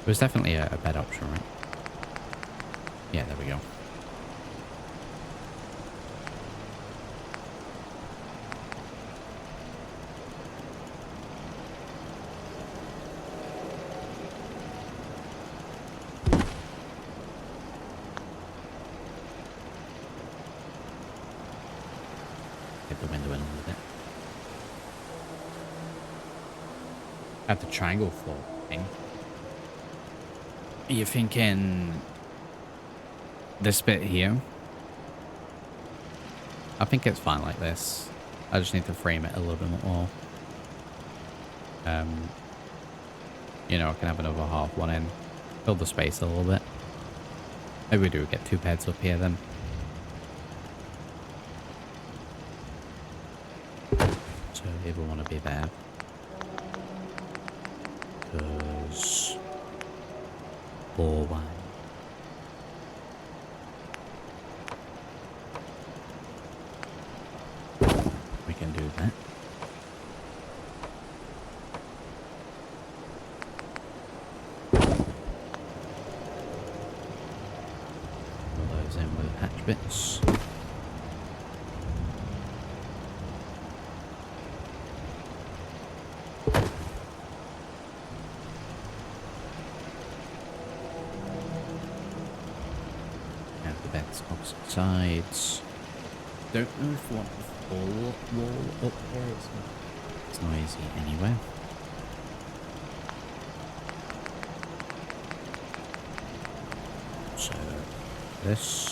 There's definitely a bed option, right? Yeah, there we go. get the window in a little bit. At the triangle floor thing. Are you thinking this bit here? I think it's fine like this. I just need to frame it a little bit more. You know, I can have another half one in. Fill the space a little bit. Maybe we do get 2 beds up here then. So if we want to be there. Because... Oh, why? We can do that. In with hatch bits. Have the beds opposite sides. Don't know if we want the full wall up here. It's noisy anyway. So this.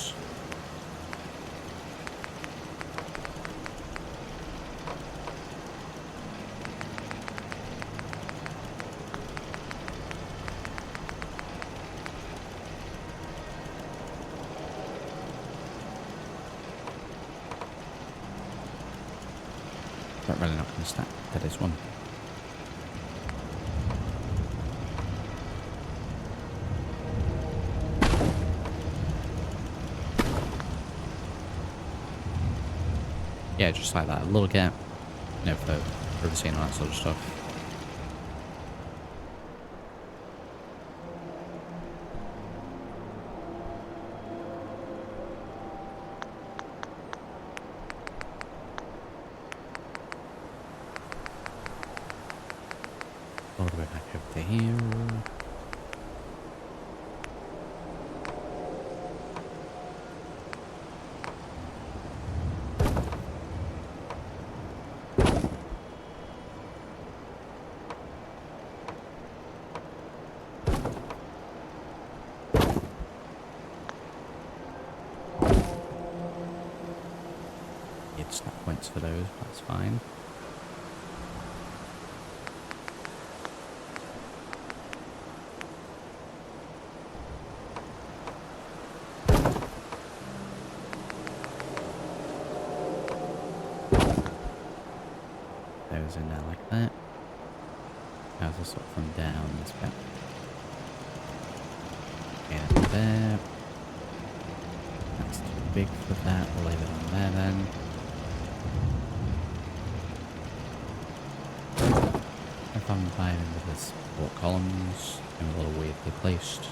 But really not going to stack to this one. Yeah, just like that. A little gap. You know, for privacy and all that sort of stuff. All the way back over to here. Snap points for those, that's fine. Those in there like that. How's this look from down this bit? Yeah, there. That's too big for that, we'll leave it on there then. If I'm fine with the support columns, they're a little weirdly placed.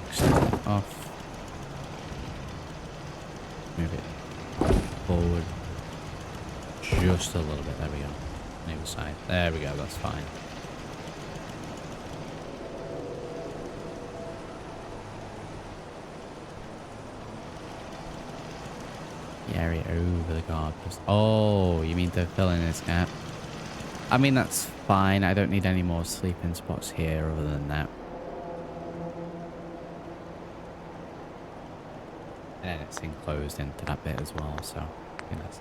Extend it off. Move it forward. Just a little bit, there we go. On either side. There we go, that's fine. The area over the guard post. Oh, you mean to fill in this gap? I mean, that's fine. I don't need any more sleeping spots here other than that. And then it's enclosed into that bit as well, so I think that's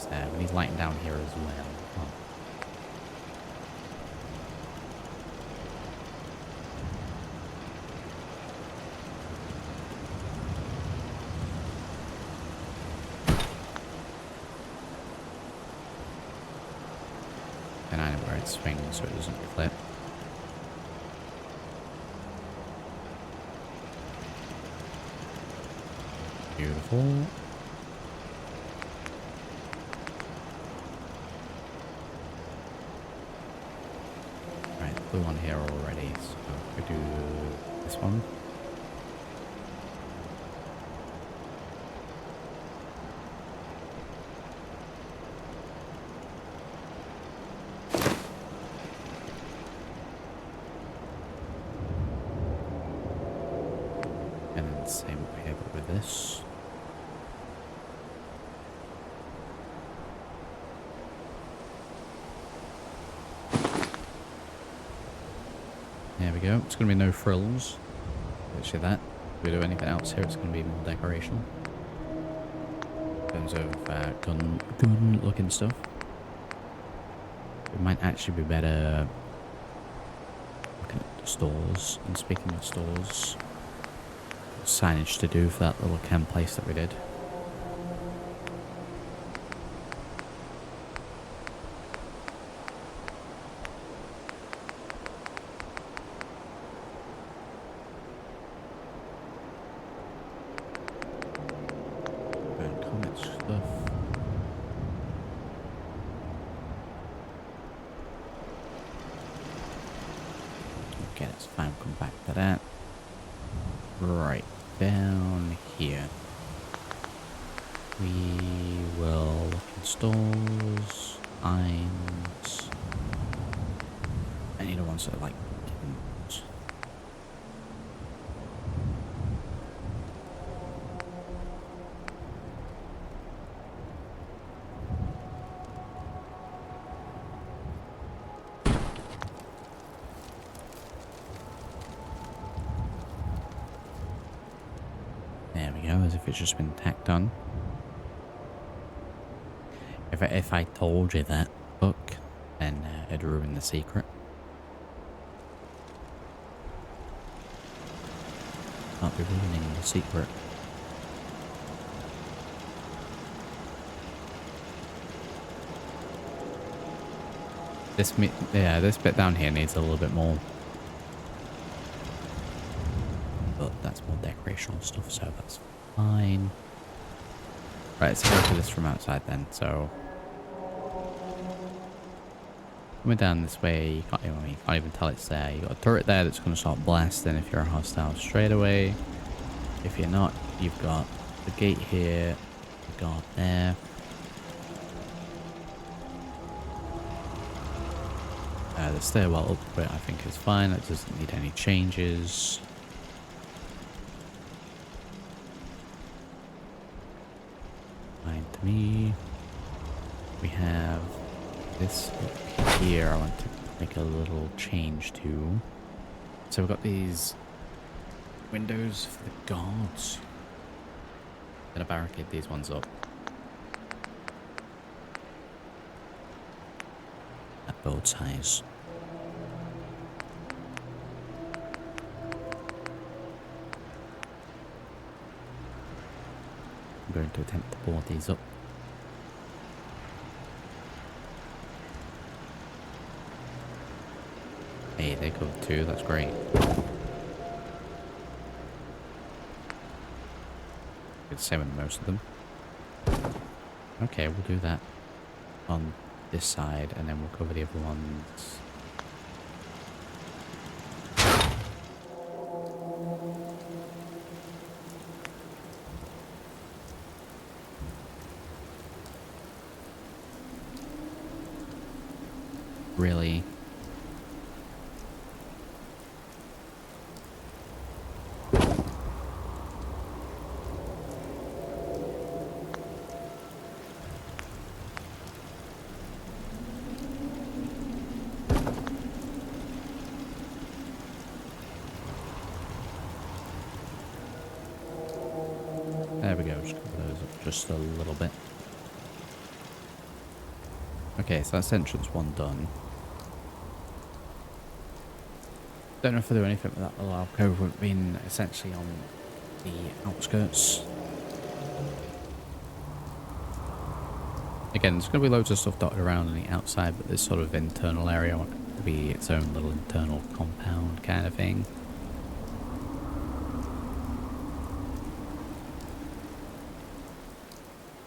there. We need lighting down here as well. Oh. And I know where it swings so it doesn't flip. Beautiful. Right, blue one here already, so we do this one. And then same over here but with this. There we go. It's going to be no frills. Literally that. If we do anything else here, it's going to be more decoration. In terms of gun looking stuff. It might actually be better looking at the stores. And speaking of stores, signage to do for that little camp place that we did. Okay, that's fine. We'll come back to that. Right, down here. We will look in stores, irons. Any of the ones that are like kittens. There we go, as if it's just been tacked on. If I told you that book, then it'd ruin the secret. Can't be ruining the secret. This bit down here needs a little bit more. But that's more decorational stuff, so that's fine. Right, let's go to this from outside then. So coming down this way, you can't even tell it's there. You got a turret there that's going to start blasting if you're a hostile straight away. If you're not, you've got the gate here, the guard there. The stairwell up to it I think is fine. That doesn't need any changes. Fine to me. We have this up here I want to make a little change to. So we've got these windows for the guards. I'm gonna barricade these ones up. At both sides. I'm going to attempt to board these up. Hey, they cover too, that's great. It's same with most of them. Okay, we'll do that on this side and then we'll cover the other ones. Really? There we go, just cover those up just a little bit. Okay, so that's entrance one done. Don't know if I do anything with that little alcove. We've been essentially on the outskirts. Again, there's going to be loads of stuff dotted around on the outside, but this sort of internal area I want it to be its own little internal compound kind of thing.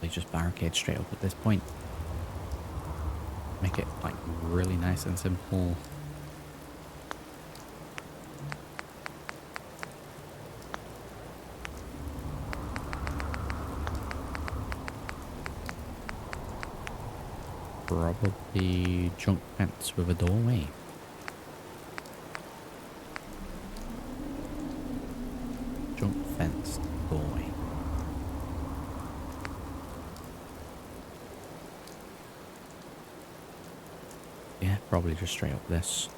They just barricade straight up at this point. Make it like really nice and simple. Probably junk fence with a doorway. Junk fence doorway. Yeah, probably just straight up this.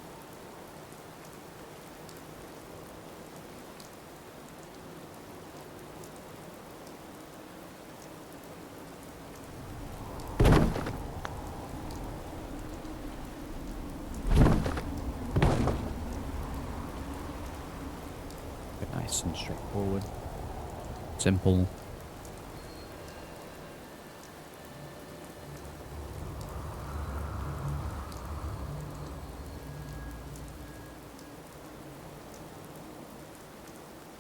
Nice and straightforward. Simple.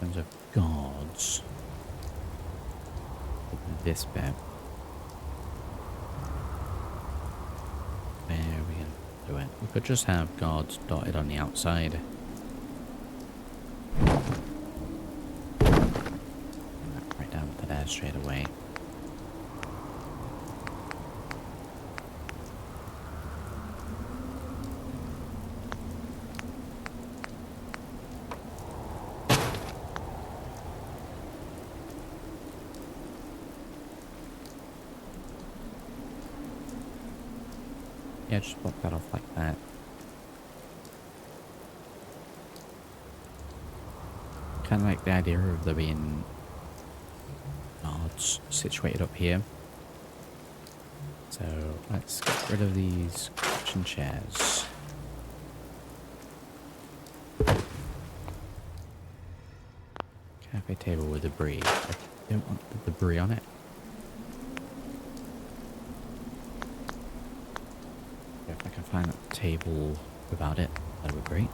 In terms of guards. Open this bit. Where are we going to do it? We could just have guards dotted on the outside. Right down to there straight away. Yeah, just block that off like that. Kind of like the idea of there being guards situated up here. So let's get rid of these kitchen chairs. Cafe table with debris. I don't want the debris on it. If I can find a table without it, that would be great.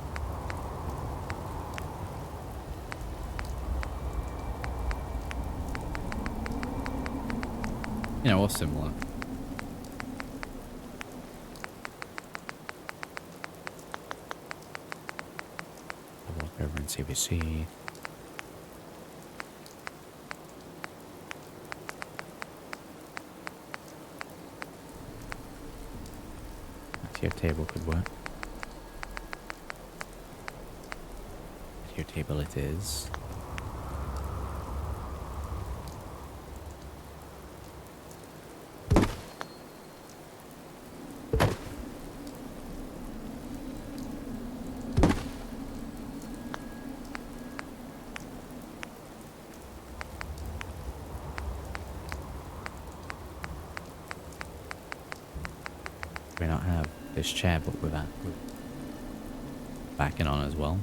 You know, or similar. I'll walk over and see if we see. Your table could work. Your table it is. We not have this chair, but with that backing on as well.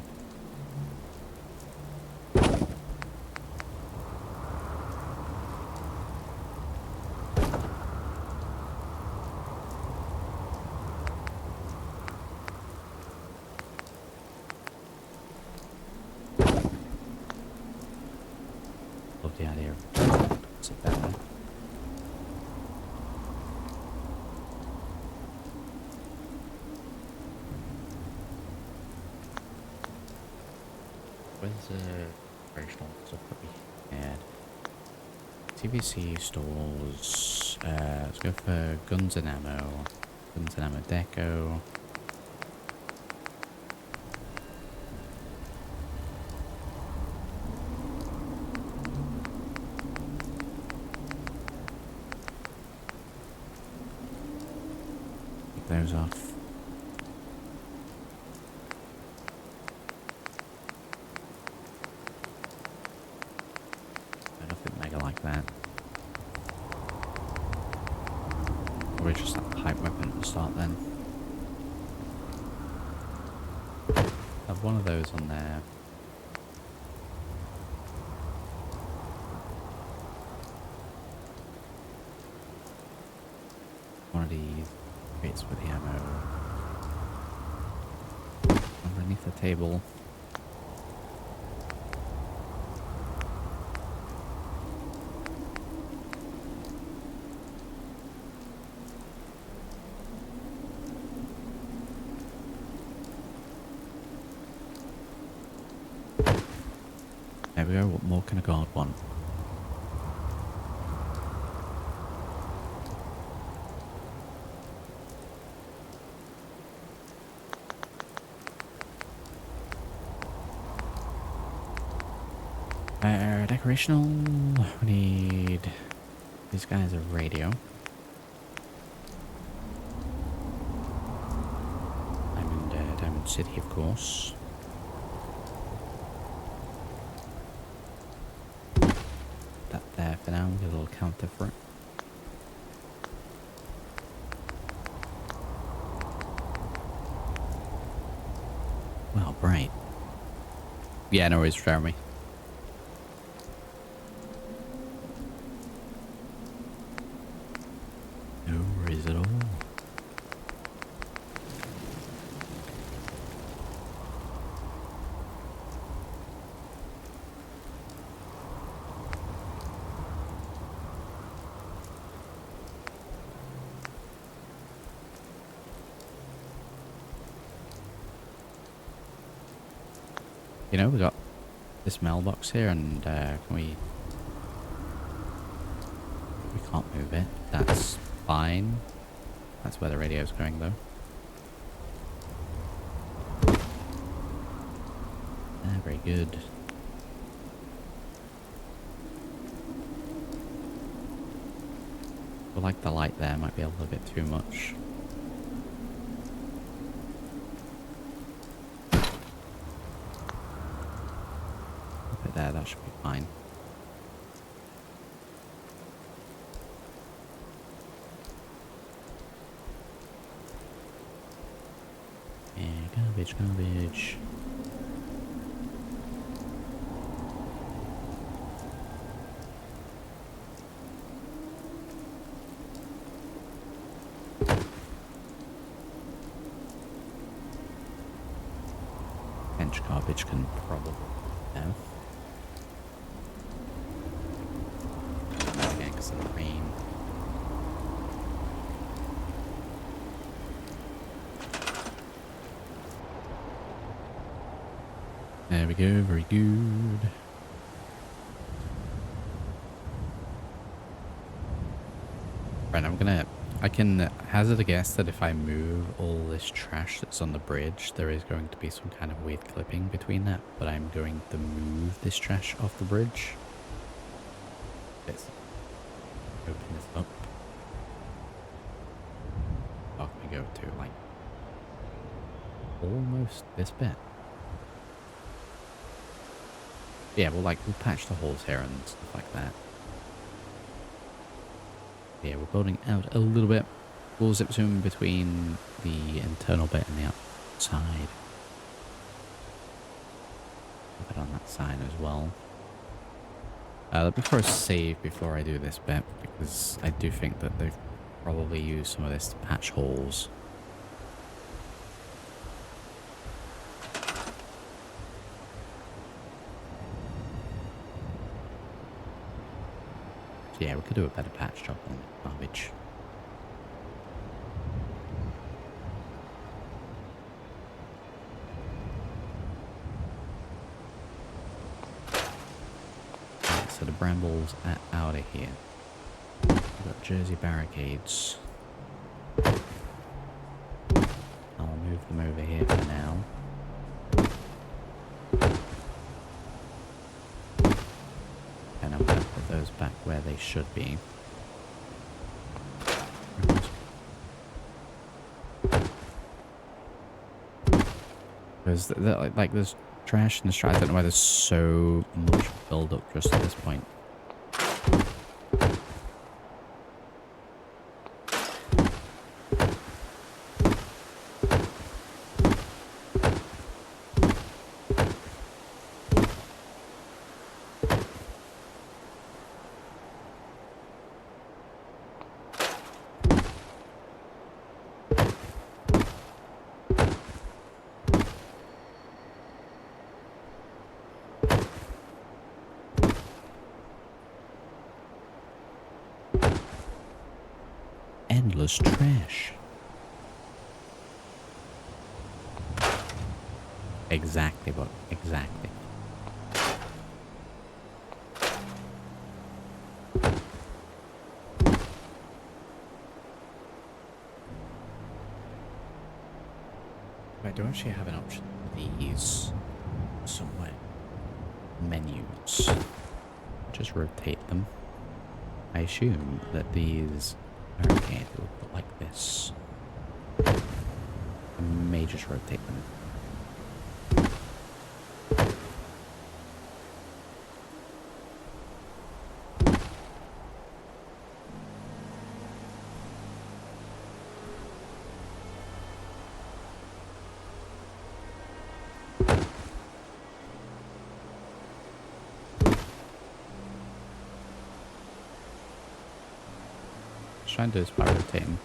Love the idea of sit better. Where's the original stuff that we had? TVC stores. Let's go for guns and ammo. Guns and ammo deco. Take those off. That. Probably just that pipe weapon at the start then. Have one of those on there. these crates with the ammo underneath the table. There we go. What more can a guard want? Decorational. We need these guys a radio. Diamond City, of course. That there for now. Get a little counter for it. Well, bright. Yeah, no worries, Jeremy. No worries at all. You know, we got this mailbox here, and can we can't move it. That's fine. That's where the radio's going, though. Very good. I like the light there. Might be a little bit too much. There, that should be fine. Yeah, garbage, garbage. Bench garbage can probably have. Of the rain. There we go, very good. Right, I can hazard a guess that if I move all this trash that's on the bridge, there is going to be some kind of weird clipping between that, but I'm going to move this trash off the bridge. Yes. Open this up. How can we go to, like, almost this bit? Yeah, we'll patch the holes here and stuff like that. Yeah, we're building out a little bit. We'll zip zoom between the internal bit and the outside. Put it on that side as well. Before I save before I do this bit, because I do think that they've probably used some of this to patch holes. So yeah, we could do a better patch job on the garbage. So the brambles are out of here. We've got Jersey barricades. I'll move them over here for now. And I'm going to put those back where they should be. Because like there's trash in the street. I don't know why there's so much build up just at this point. handler's trash. Exactly, but exactly. I do actually have an option for these somewhere. Menus. Just rotate them. I assume that these are okay to put like this. I may just rotate them. Try and do this by rotating.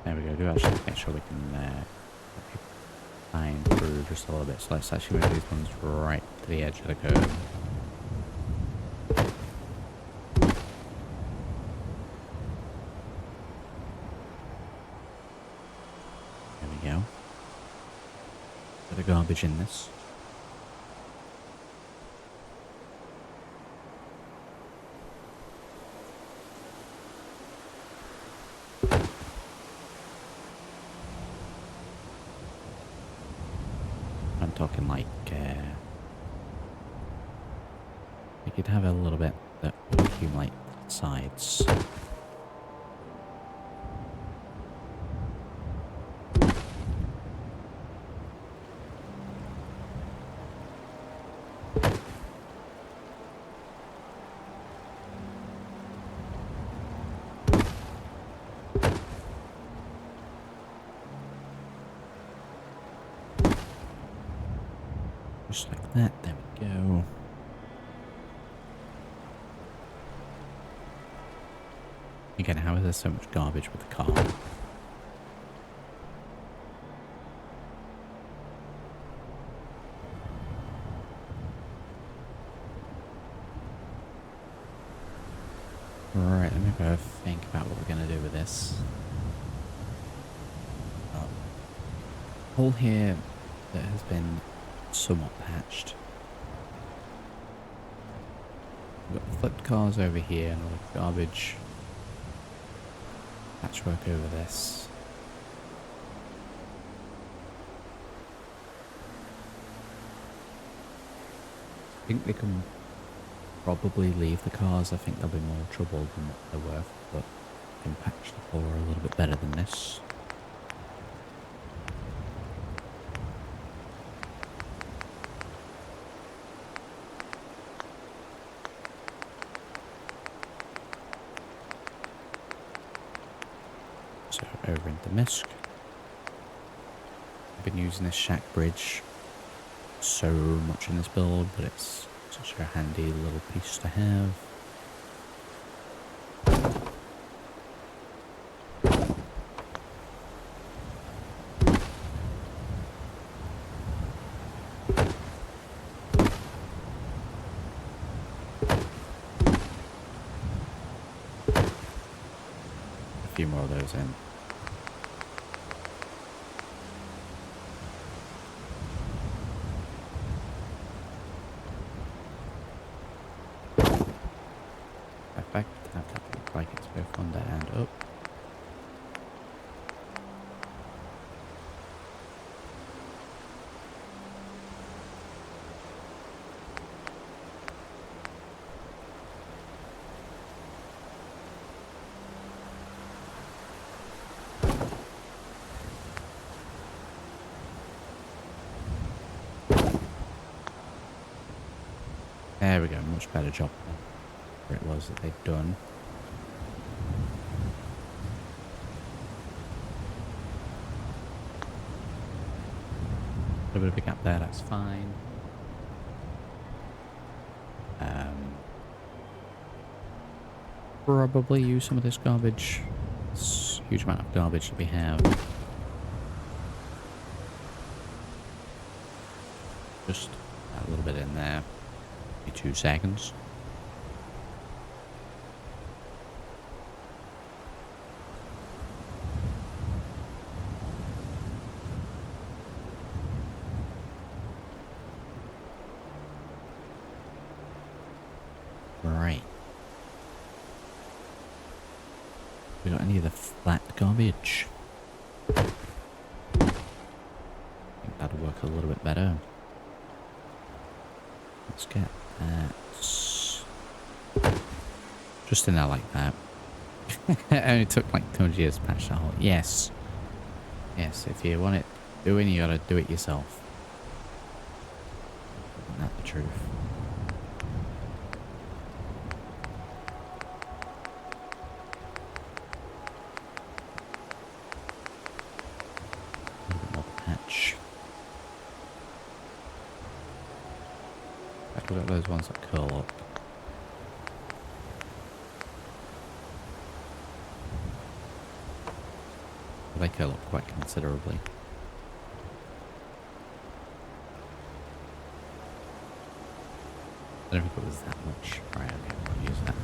There we go. Do actually make sure we can line through just a little bit. So let's actually move these ones right to the edge of the curb. There we go. Bit of garbage in this. I'm talking like you could have a little bit that would accumulate sides. Just like that, there we go. Again, how is there so much garbage with the car? Right, let me go think about what we're going to do with this. Hole here that has been somewhat patched. We've got the flipped cars over here and all the garbage patchwork over this. I think they can probably leave the cars. I think they'll be more trouble than what they're worth, but I can patch the floor a little bit better than this. So over into Misk. I've been using this shack bridge so much in this build, but it's such a handy little piece to have. A few more of those in. Perfect. Have that look like it's both under and up. There we go, much better job than it was that they'd done. A bit of a gap there, that's fine. Probably use some of this garbage. This huge amount of garbage that we have. Just a little bit in there. Maybe 2 seconds. Right. We got any of the flat garbage? I think that'll work a little bit better. Let's get that just in there like that. It only took like 200 years to patch that hole. Yes. Yes, if you want it doing, you gotta do it yourself. Isn't that the truth? A little bit more patch. Look at those ones that curl up. They curl up quite considerably. I don't think it was that much. Right, okay, we'll use that.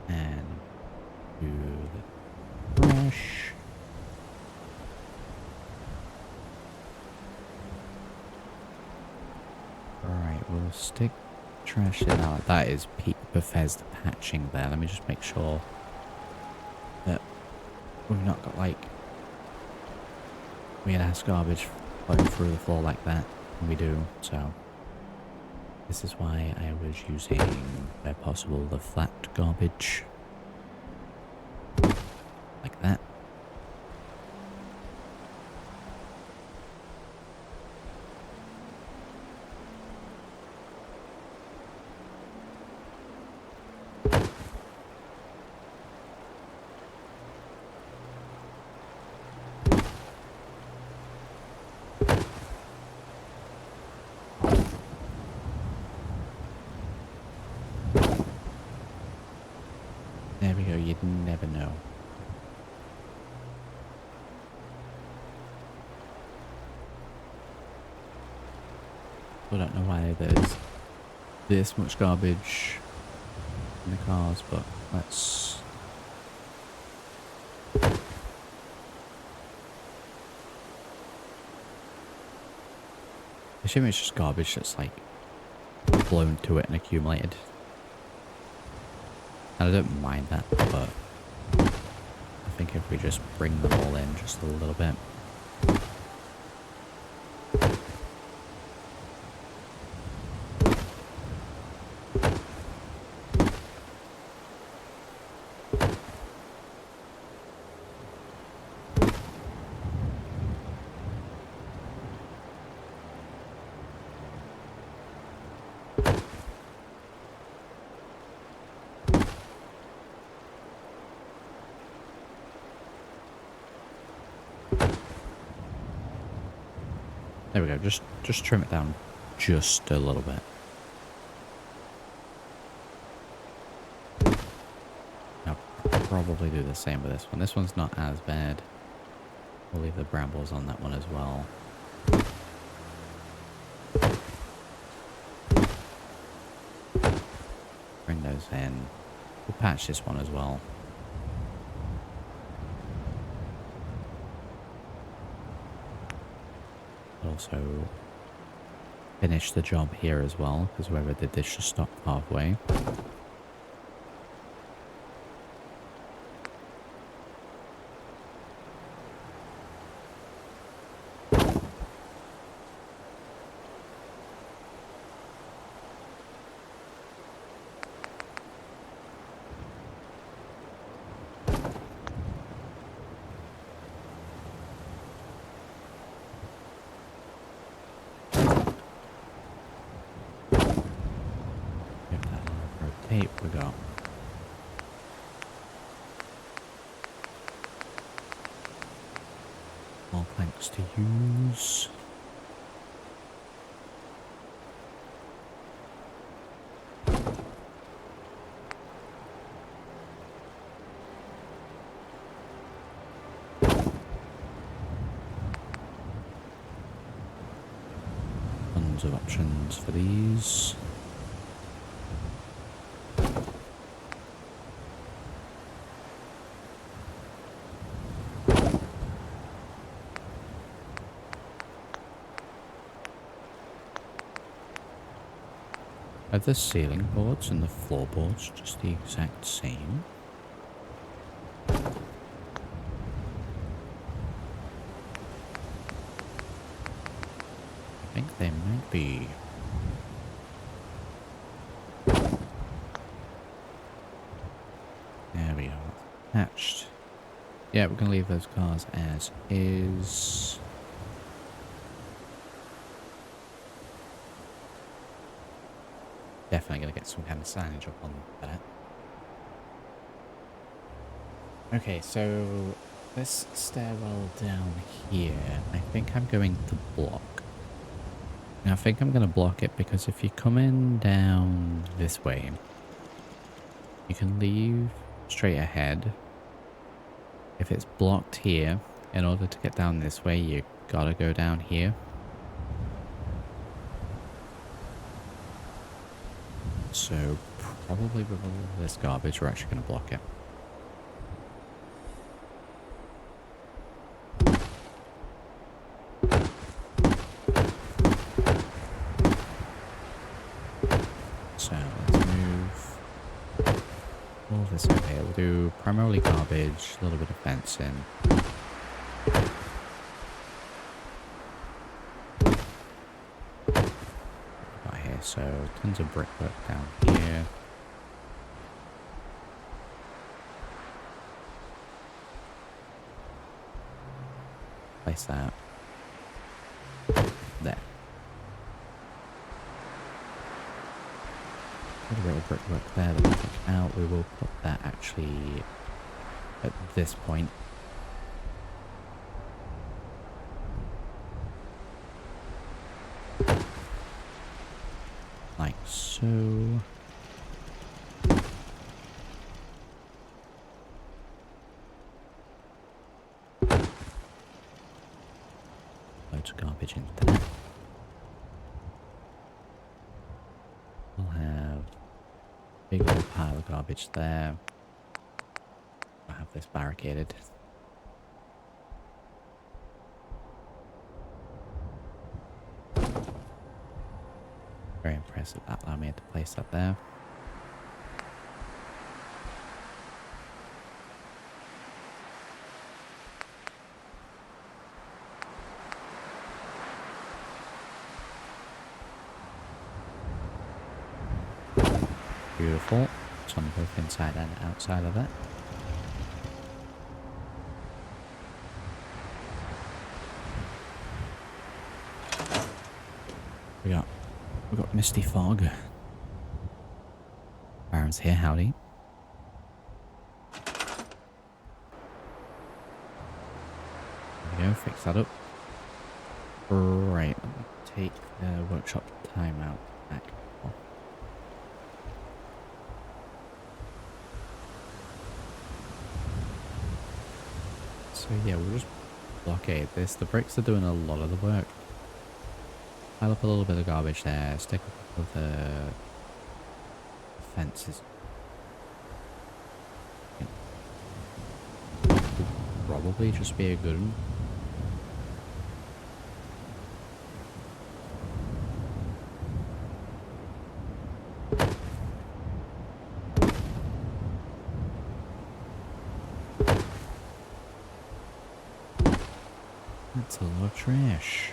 And do the brush. Alright, we'll stick trash in now. That is peak Bethesda patching there. Let me just make sure that we've not got like weird ass garbage flowing through the floor like that. And we do, so this is why I was using, where possible, the flat garbage. Like that. There we go, you'd never know. I don't know why there's this much garbage in the cars, but let's... I assume it's just garbage that's like blown to it and accumulated. And I don't mind that, but I think if we just bring them all in just a little bit. There we go, just trim it down just a little bit. I'll probably do the same with this one. This one's not as bad. We'll leave the brambles on that one as well. Bring those in. We'll patch this one as well. Also finish the job here as well, because whoever did this just stopped halfway. tape we got? More planks to use. Tons of options for these. Are the ceiling boards and the floorboards just the exact same? I think they might be. There we are. Hatched. Yeah, we're going to leave those cars as is. Definitely going to get some kind of signage up on that. Okay, so this stairwell down here, I think I'm going to block. And I think I'm going to block it because if you're coming down this way, you can leave straight ahead. If it's blocked here, in order to get down this way, you gotta go down here. So probably with all of this garbage, we're actually going to block it. So let's move all this over here. We'll do primarily garbage, a little bit of fencing. Got here, so tons of brickwork down here. Place that there. A little bit of brickwork there that we took out. We will put that actually at this point. Like so. Loads of garbage into that. We'll have a big little pile of garbage there. I'll have this barricaded. Very impressive that allowed me to place that there. Beautiful. It's on both inside and outside of that. We got Misty Fog. Baron's here, howdy. There we go, fix that up. Right, let me take the workshop timeout back. So yeah, we'll just blockade this. The bricks are doing a lot of the work. Pile up a little bit of garbage there, stick up with the fences. Probably just be a good one. That's a lot of trash.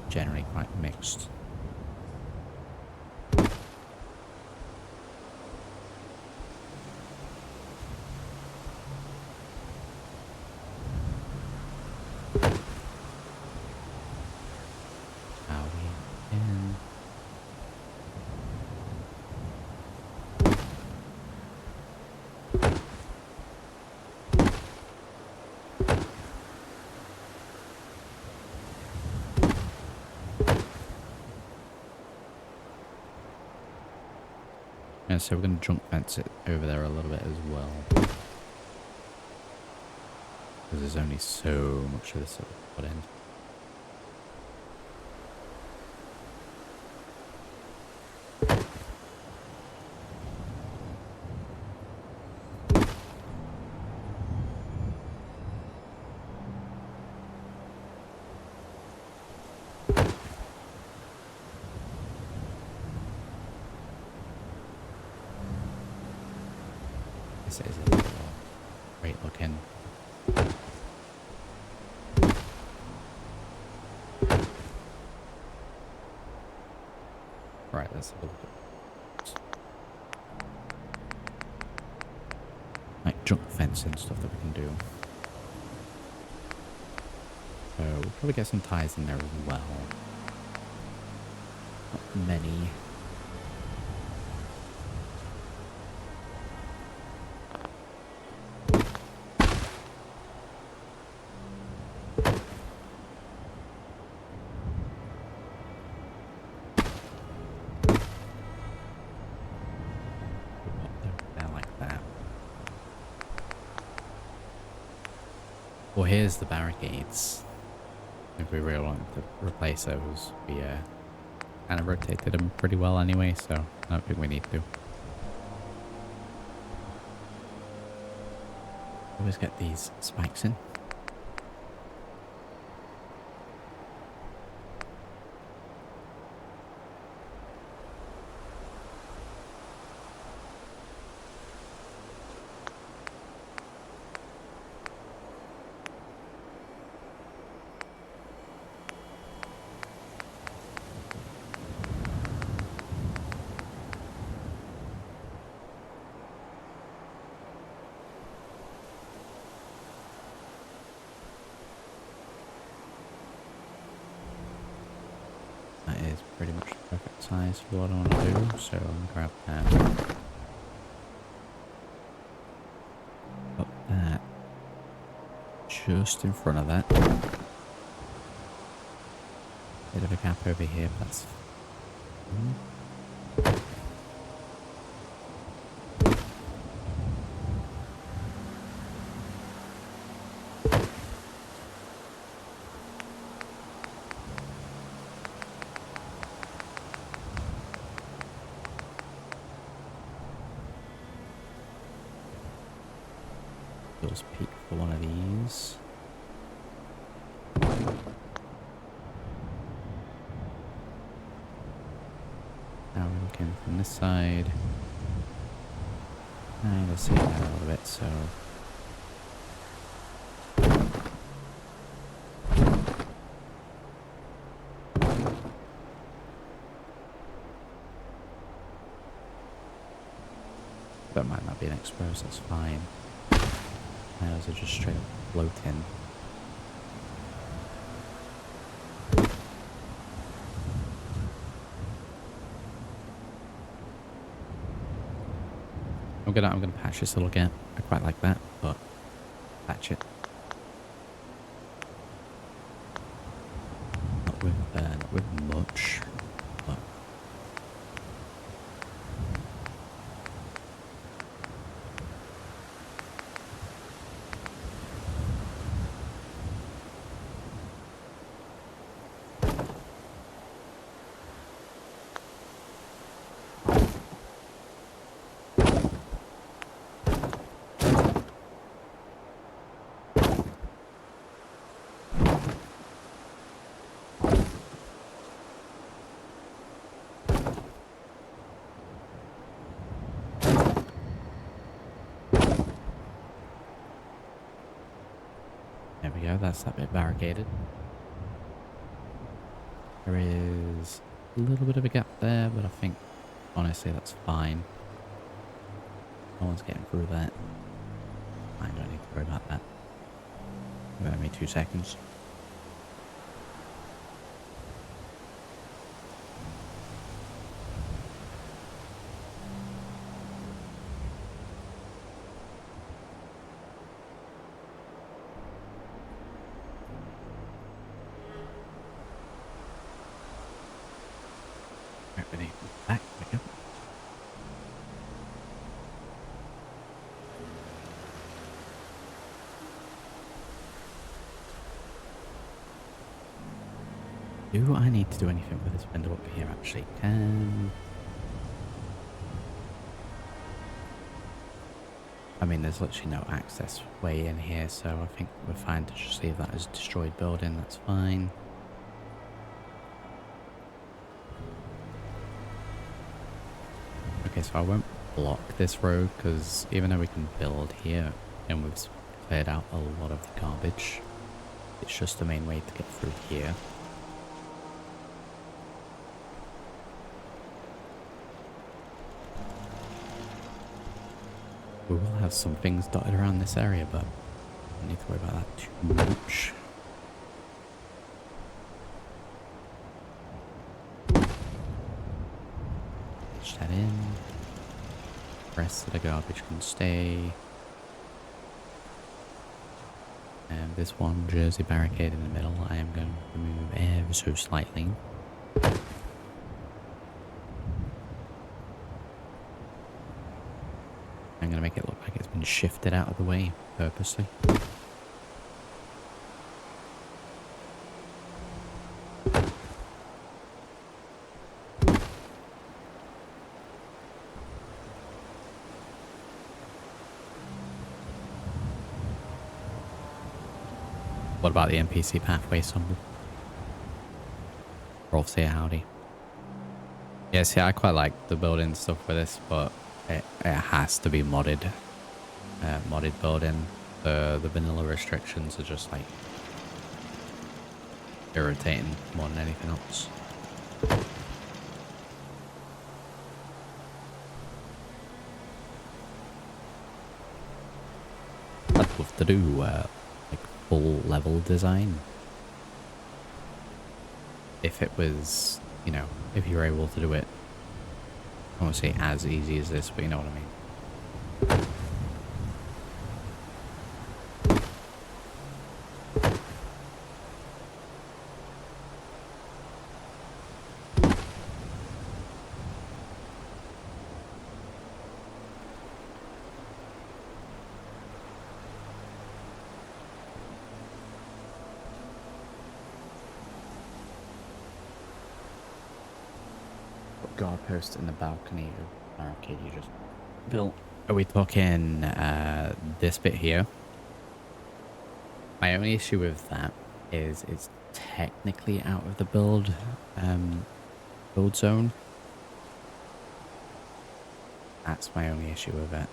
generally quite mixed. How we in. Yeah, so we're going to junk fence it over there a little bit as well. Because there's only so much of this that we put in. This is a little great looking. Right, let's have a look at like junk fencing stuff that we can do. So we'll probably get some ties in there as well. Not many. Well, here's the barricades. If we really want to replace those, we kind of rotated them pretty well anyway, so I don't think we need to. Always get these spikes in. That is pretty much the perfect size for what I want to do, so I'll grab that. Put that just in front of that. Bit of a gap over here, but that's fine. Let's peek for one of these. Now we're looking from this side. And let's see that a little bit, so. That might not be an exposed, that's fine. Those are just straight up floating. I'm gonna patch this little gap. I quite like that, but patch it. Not with much, but there we go, that's that bit barricaded. There is a little bit of a gap there, but I think honestly that's fine. No one's getting through that. I don't need to worry about that. Give me 2 seconds. Right, we need back. There we go. Do I need to do anything with this window up here actually? I mean, there's literally no access way in here, so I think we're fine to just leave that as a destroyed building. That's fine. Okay, so I won't block this road because even though we can build here and we've cleared out a lot of the garbage, it's just the main way to get through here. We will have some things dotted around this area, but I don't need to worry about that too much. Push that in. The rest of the garbage can stay. And this one Jersey barricade in the middle, I am going to remove ever so slightly. I'm going to make it look like it's been shifted out of the way purposely. What about the NPC pathway, Stumble? Rolf, say howdy. Yeah, see, I quite like the building stuff for this, but it has to be modded. Modded building. The vanilla restrictions are just like irritating more than anything else. I'd love to do like full level design. If it was, you know, if you were able to do it, I won't say as easy as this, but you know what I mean. Guard post in the balcony of the arcade you just built. Are we talking this bit here? My only issue with that is it's technically out of the build zone. That's my only issue with it.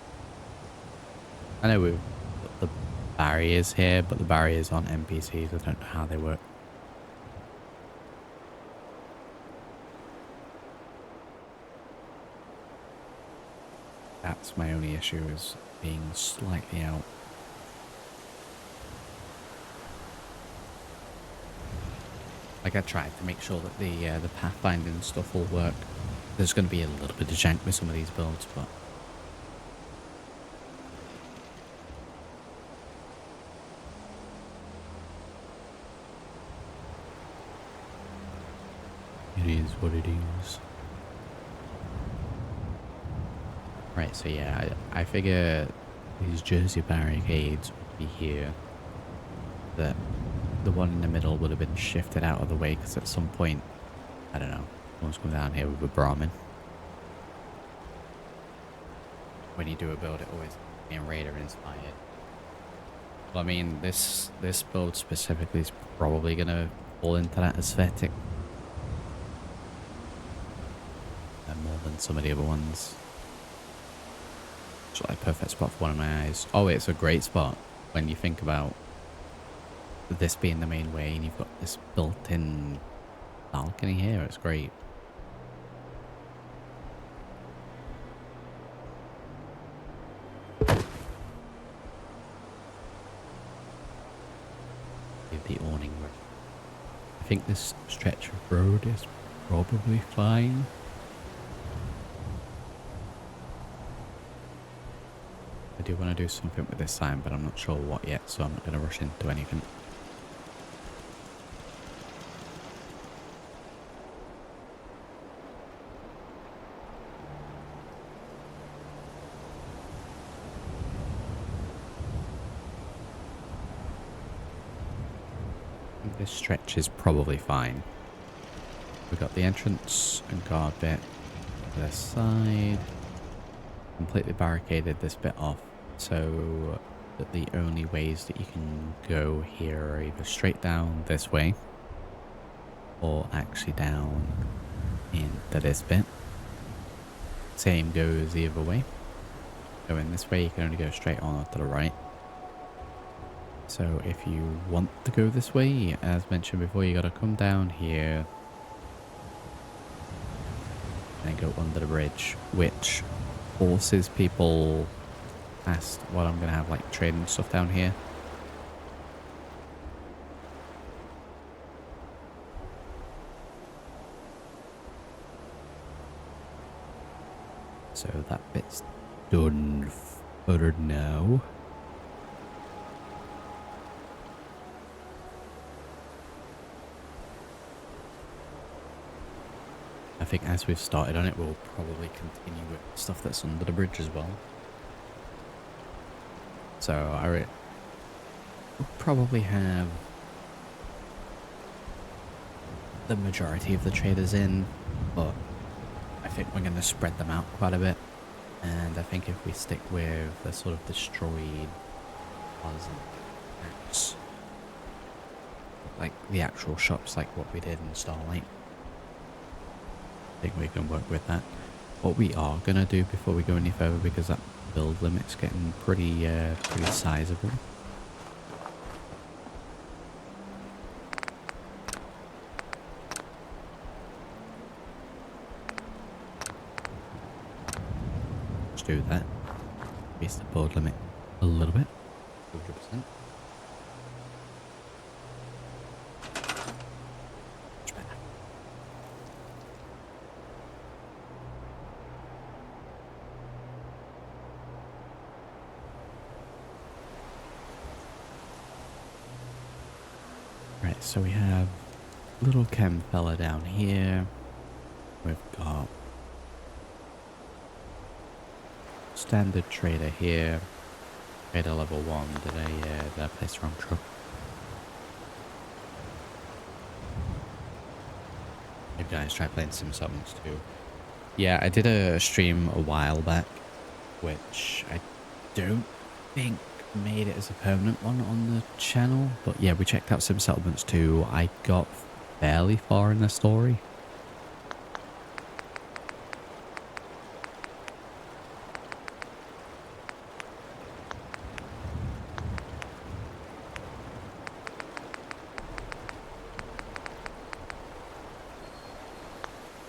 I know we've got the barriers here, but the barriers aren't NPCs. I don't know how they work. That's my only issue, is being slightly out. Like, I tried to make sure that the pathfinding stuff will work. There's going to be a little bit of jank with some of these builds, but it is what it is. Right, so yeah, I figure these Jersey barricades would be here. That the one in the middle would have been shifted out of the way because at some point, I don't know, someone's come down here with a Brahmin. When you do a build, it always being Raider inspired. Well, I mean, this build specifically is probably going to fall into that aesthetic. More than some of the other ones. It's like a perfect spot for one of my eyes. Oh, it's a great spot when you think about this being the main way and you've got this built-in balcony here. It's great. The awning. I think this stretch of road is probably fine. I do want to do something with this sign, but I'm not sure what yet, so I'm not going to rush into anything. This stretch is probably fine. We've got the entrance and guard bit to the side. Completely barricaded this bit off so that the only ways that you can go here are either straight down this way or actually down into this bit. Same goes the other way. Going this way, you can only go straight on or to the right. So if you want to go this way, as mentioned before, you got to come down here and go under the bridge, which forces people past what I'm going to have like trading stuff down here. So that bit's done for now. I think as we've started on it, we'll probably continue with stuff that's under the bridge as well. So we'll probably have the majority of the traders in, but I think we're going to spread them out quite a bit. And I think if we stick with the sort of destroyed cars and apps, like the actual shops, like what we did in Starlight, I think we can work with that. What we are going to do before we go any further, because that build limit's getting pretty sizable. Let's do that. Increase the build limit a little bit. 100%. Right, so we have little chem fella down here. We've got standard trader here. Trader level 1. Did I place the wrong truck? You guys try playing Sim Summons too. Yeah, I did a stream a while back, which I don't think made it as a permanent one on the channel, but yeah, we checked out Sim Settlements 2. I got fairly far in the story.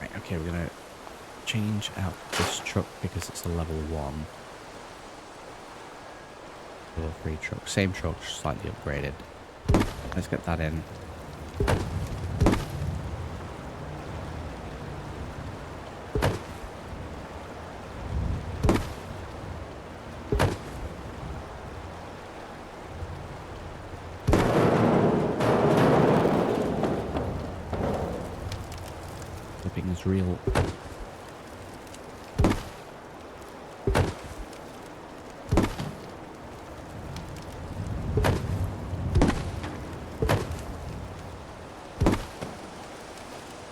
Right, okay, we're gonna change out this truck because it's a level 1. Level 3 truck. Same truck, slightly upgraded. Let's get that in. Flipping is real.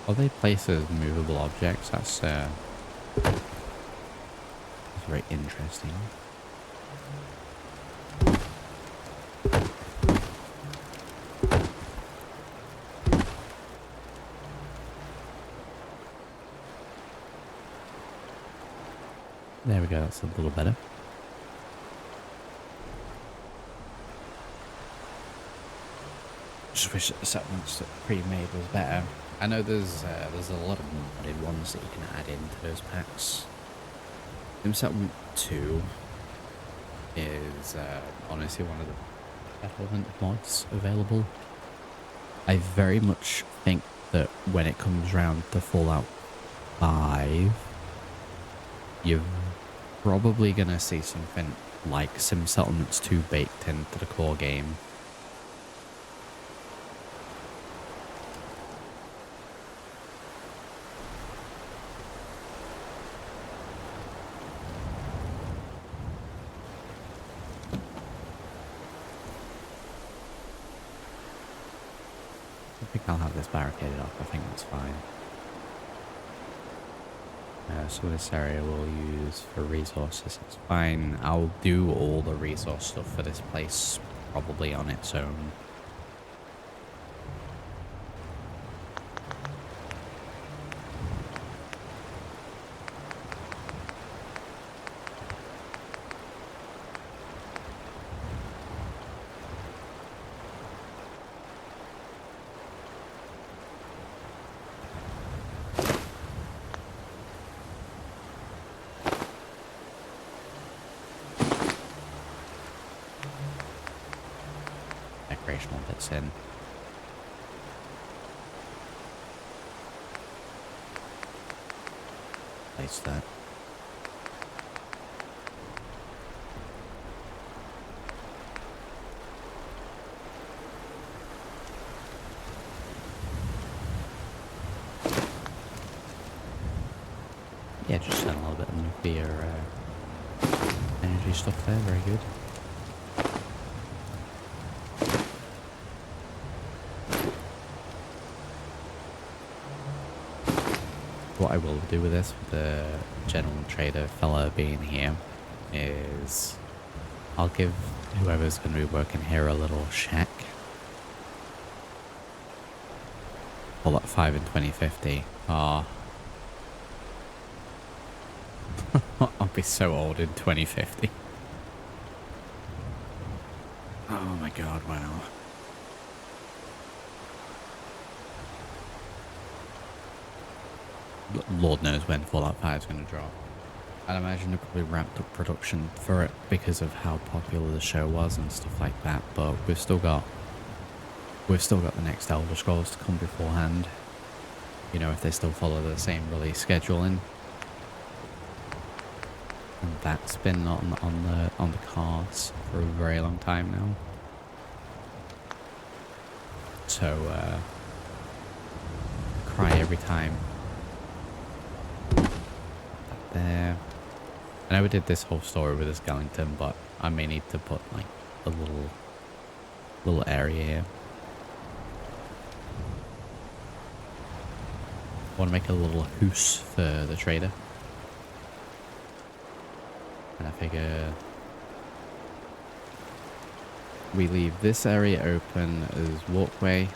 Are they placed as movable objects? That's very interesting. There we go, that's a little better. just wish that the settlements that pre-made was better. I know there's a lot of modded ones that you can add into those packs. Sim Settlement 2 is honestly one of the settlement mods available. I very much think that when it comes around to Fallout 5, you're probably going to see something like Sim Settlements 2 baked into the core game. I think I'll have this barricaded off. I think that's fine. So this area we'll use for resources. It's fine. I'll do all the resource stuff for this place probably on its own. Decorational bits in. Place that. Yeah, just send a little bit of nuclear energy stuff there. Very good. What I will do with this, with the general trader fella being here, is I'll give whoever's going to be working here a little shack. Fallout 5 in 2050. Ah. I'll be so old in 2050. Oh my god, wow. Lord knows when Fallout 5 is going to drop. I'd imagine they probably ramped up production for it because of how popular the show was and stuff like that, but we've still got the next Elder Scrolls to come beforehand. You know, if they still follow the same release scheduling. And that's been on the cards for a very long time now. So cry every time. There. I know we did this whole story with a skeleton, but I may need to put like a little area here. I want to make a little house for the trader. And I figure we leave this area open as walkway.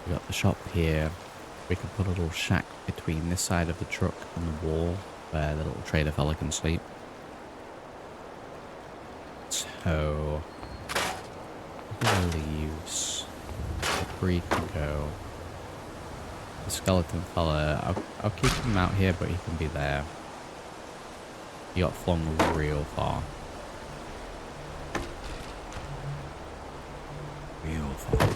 We got the shop here. We could put a little shack between this side of the truck and the wall where the little trader fella can sleep. So the leaves, the breed can go. The skeleton fella, I'll keep him out here, but he can be there. He got flung real far. Real far.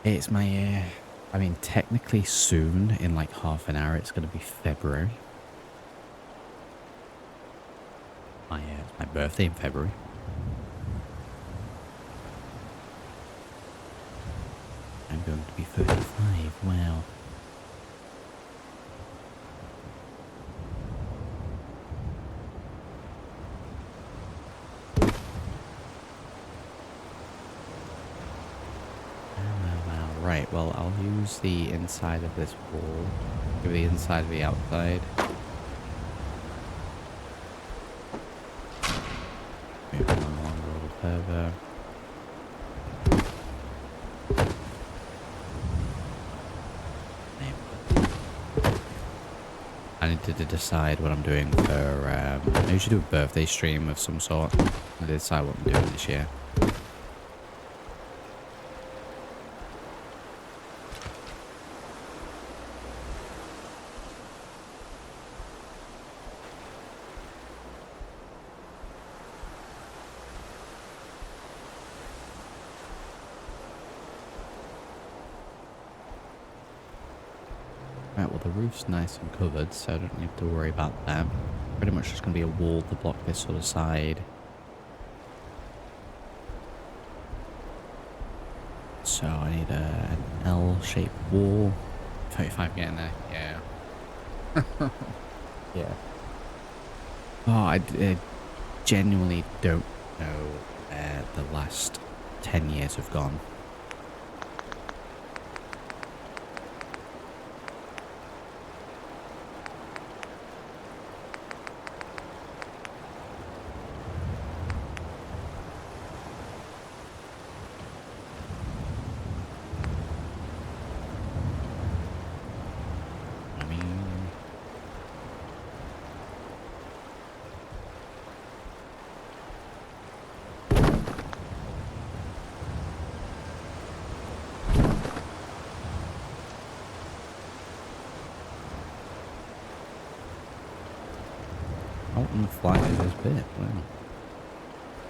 It's my, I mean, technically soon, in like half an hour, it's going to be February. It's my birthday in February. I'm going to be 35, wow. Right, well, I'll use the inside of this wall, give the inside of the outside. Moving along a little further. I need to decide what I'm doing for, I usually do a birthday stream of some sort. I need to decide what I'm doing this year. Right, well the roof's nice and covered, so I don't need to worry about that. Pretty much just going to be a wall to block this sort of side. So I need an L-shaped wall. 35 getting there, yeah. Yeah. Oh, I genuinely don't know where the last 10 years have gone. Out and flat is this bit. Wow.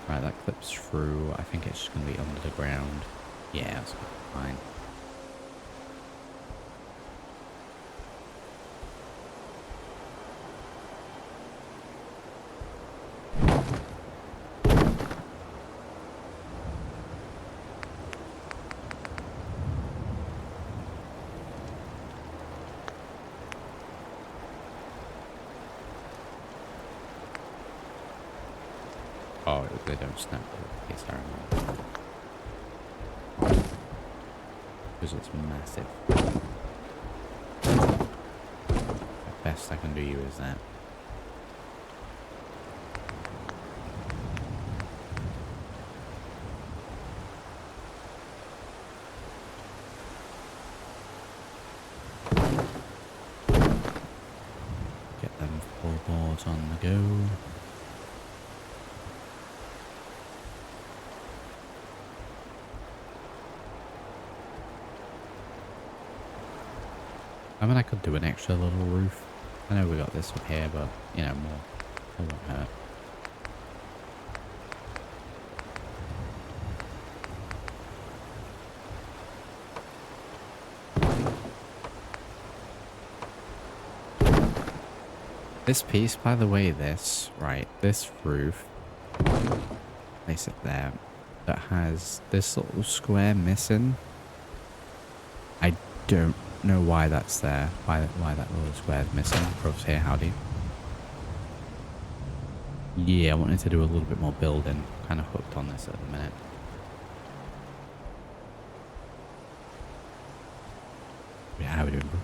Right, that clips through. I think it's just going to be under the ground. Yeah, that's fine. Oh, they don't snap. Yes, I remember. Because it's massive. The best I can do you is that. Get them floorboards on the go. I mean, I could do an extra little roof. I know we got this up here, but, you know, more. It won't hurt. This piece, by the way, this roof, place it there, that has this little square missing. I don't know why that's there, why that little square is missing. Pros here, howdy. Yeah, I wanted to do a little bit more building. Kind of hooked on this at the minute. Yeah, how are we doing, bro?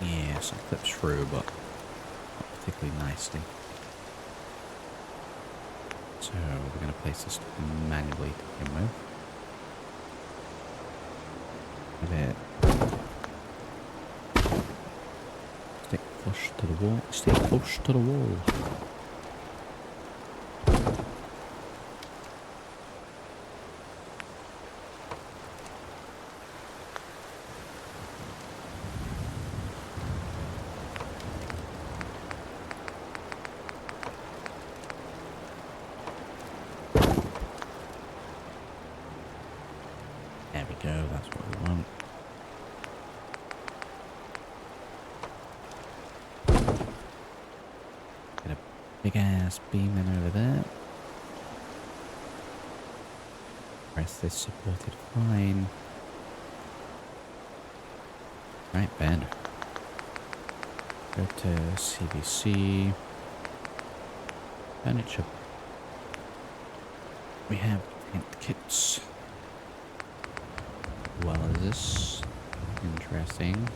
Yeah, some clips through, but not particularly nicely. So we're going to place this manually to begin with. A bit. Stick flush to the wall. Stick flush to the wall. There we go, that's what we want. Get a big ass beam in over there. Press this supported fine. Right, Ben. Go to CBC. Furniture. We have tent kits. well as this. Interesting.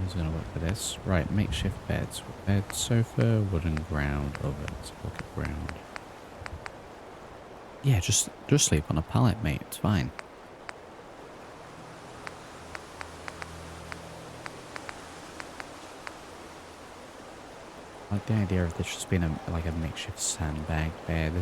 Who's gonna work for this? Right, makeshift beds. Bed, sofa, wooden ground, ovens, bucket ground. Yeah, just sleep on a pallet, mate. It's fine. I like the idea of this just being like a makeshift sandbag bed.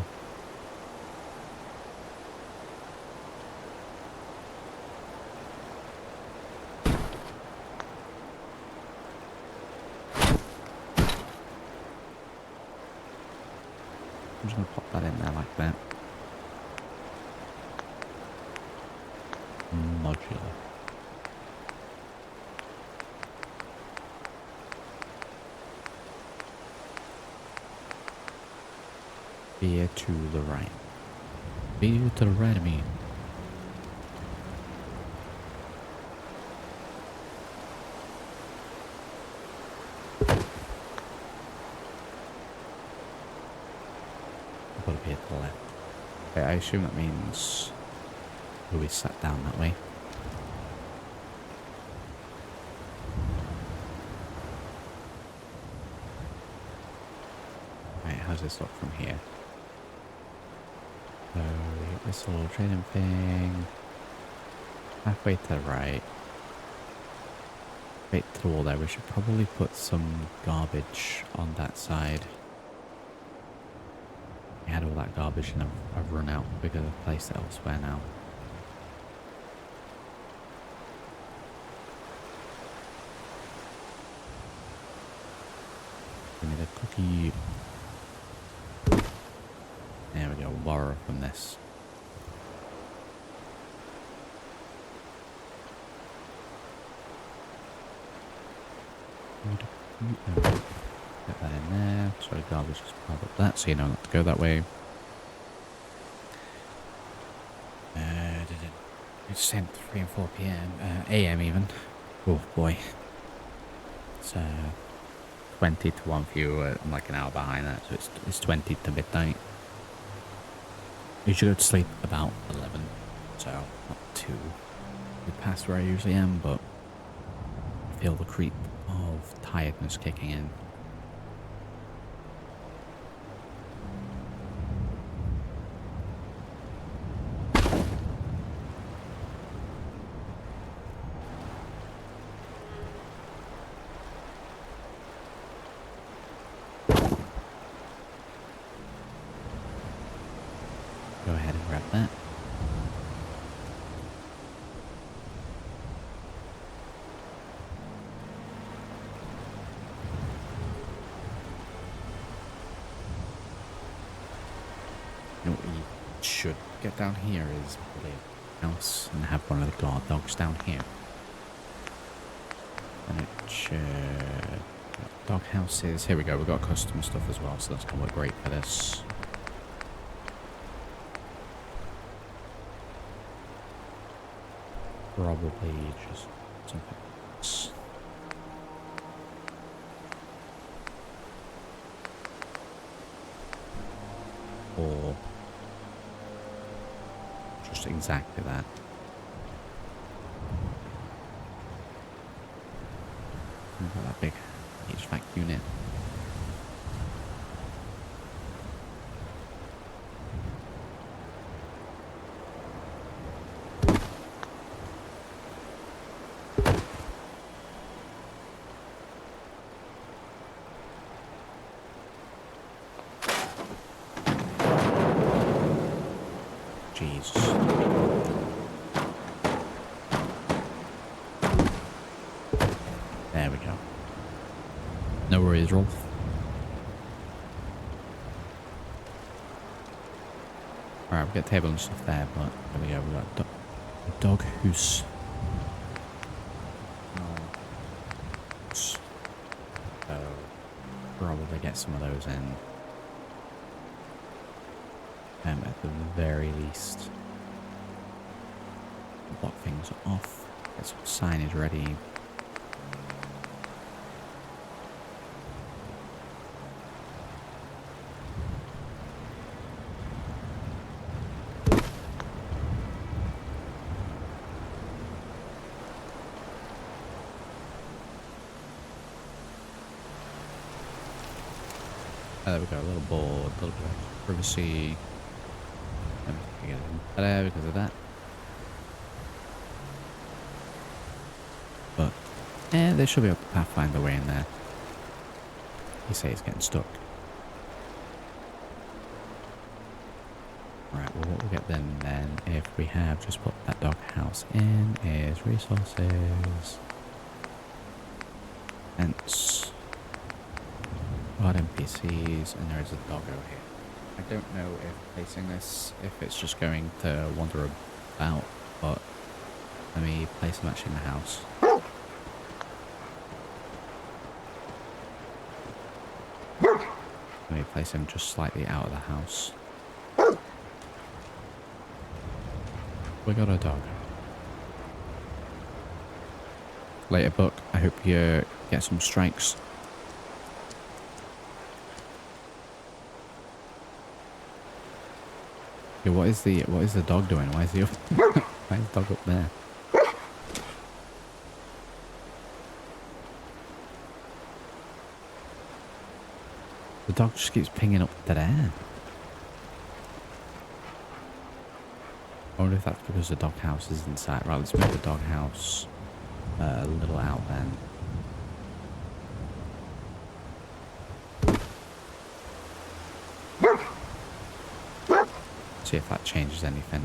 I'm just gonna pop that in there like that. Modular. Veer to the right. Veer to the right of me. I've got to be at the left. Okay, I assume that means we sat down that way. Right, how's this look from here? So we hit this little trading thing. Halfway to the right. Right to the wall there. We should probably put some garbage on that side. We had all that garbage and I've run out because I've placed it elsewhere now. Give me the cookie. There we go, borrow from this. Get that in there. Sorry, garbage just piled up that, so you know not to go that way. It's sent 3 and 4 p.m. AM even. Oh boy. It's 20 to 1 for you. I'm like an hour behind that, so it's 20 to midnight. You should go to sleep about 11, so not too past where I usually am, but I feel the creep of tiredness kicking in. Go ahead and grab that. You know what we should get down here is probably a house and have one of the guard dogs down here. And it should... Dog houses. Here we go. We've got custom stuff as well, so that's going to work great for this. Probably just something else. Or just exactly that. We've got that big HVAC unit. Jesus. There we go. No worries, Rolf. Alright, we've got table and stuff there, but there we go. We've got a dog house. So, probably get some of those in. At the very least, block things off, get some signage ready. There we go, a little board, a little bit of privacy. Let me get in there because of that. But, they should be able to find their way in there. You say it's getting stuck. Right, well what we'll get then if we have just put that dog house in is resources. Fence. Odd NPCs, and there is a doggo here. I don't know if placing this, if it's just going to wander about, but let me place him actually in the house. Let me place him just slightly out of the house. We got a dog. Later, Buck. I hope you get some strikes. Yeah, what is the dog doing? Why is he up? Why is the dog up there? The dog just keeps pinging up dead air. I wonder if that's because the dog house is inside. Right, let's make the dog house a little out then. See if that changes anything.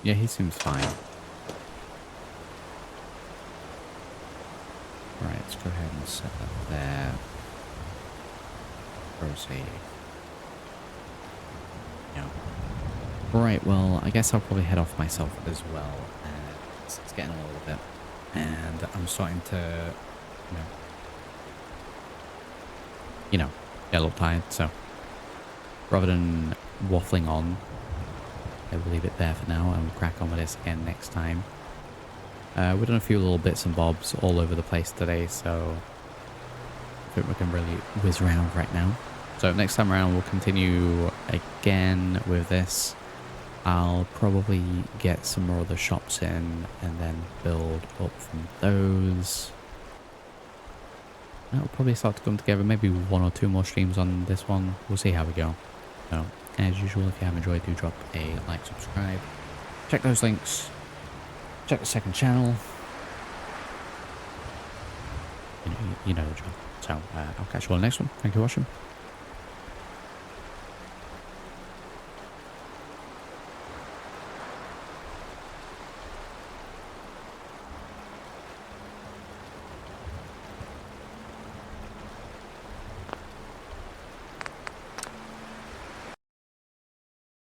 Yeah, he seems fine. Right, let's go ahead and set that there. Proceed. Yeah. Right, well, I guess I'll probably head off myself as well. It's getting a little bit. And I'm starting to, get a little tired. So, rather than waffling on, I will leave it there for now and we'll crack on with this again next time. We've done a few little bits and bobs all over the place today, so I think we can really whiz around right now. So next time around we'll continue again with this. I'll probably get some more of the shops in and then build up from those. That'll probably start to come together, maybe 1 or 2 more streams on this one. We'll see how we go. So, as usual, if you have enjoyed, do drop a like, subscribe. Check those links. Check the second channel. You know the job. So, I'll catch you all in the next one. Thank you for watching.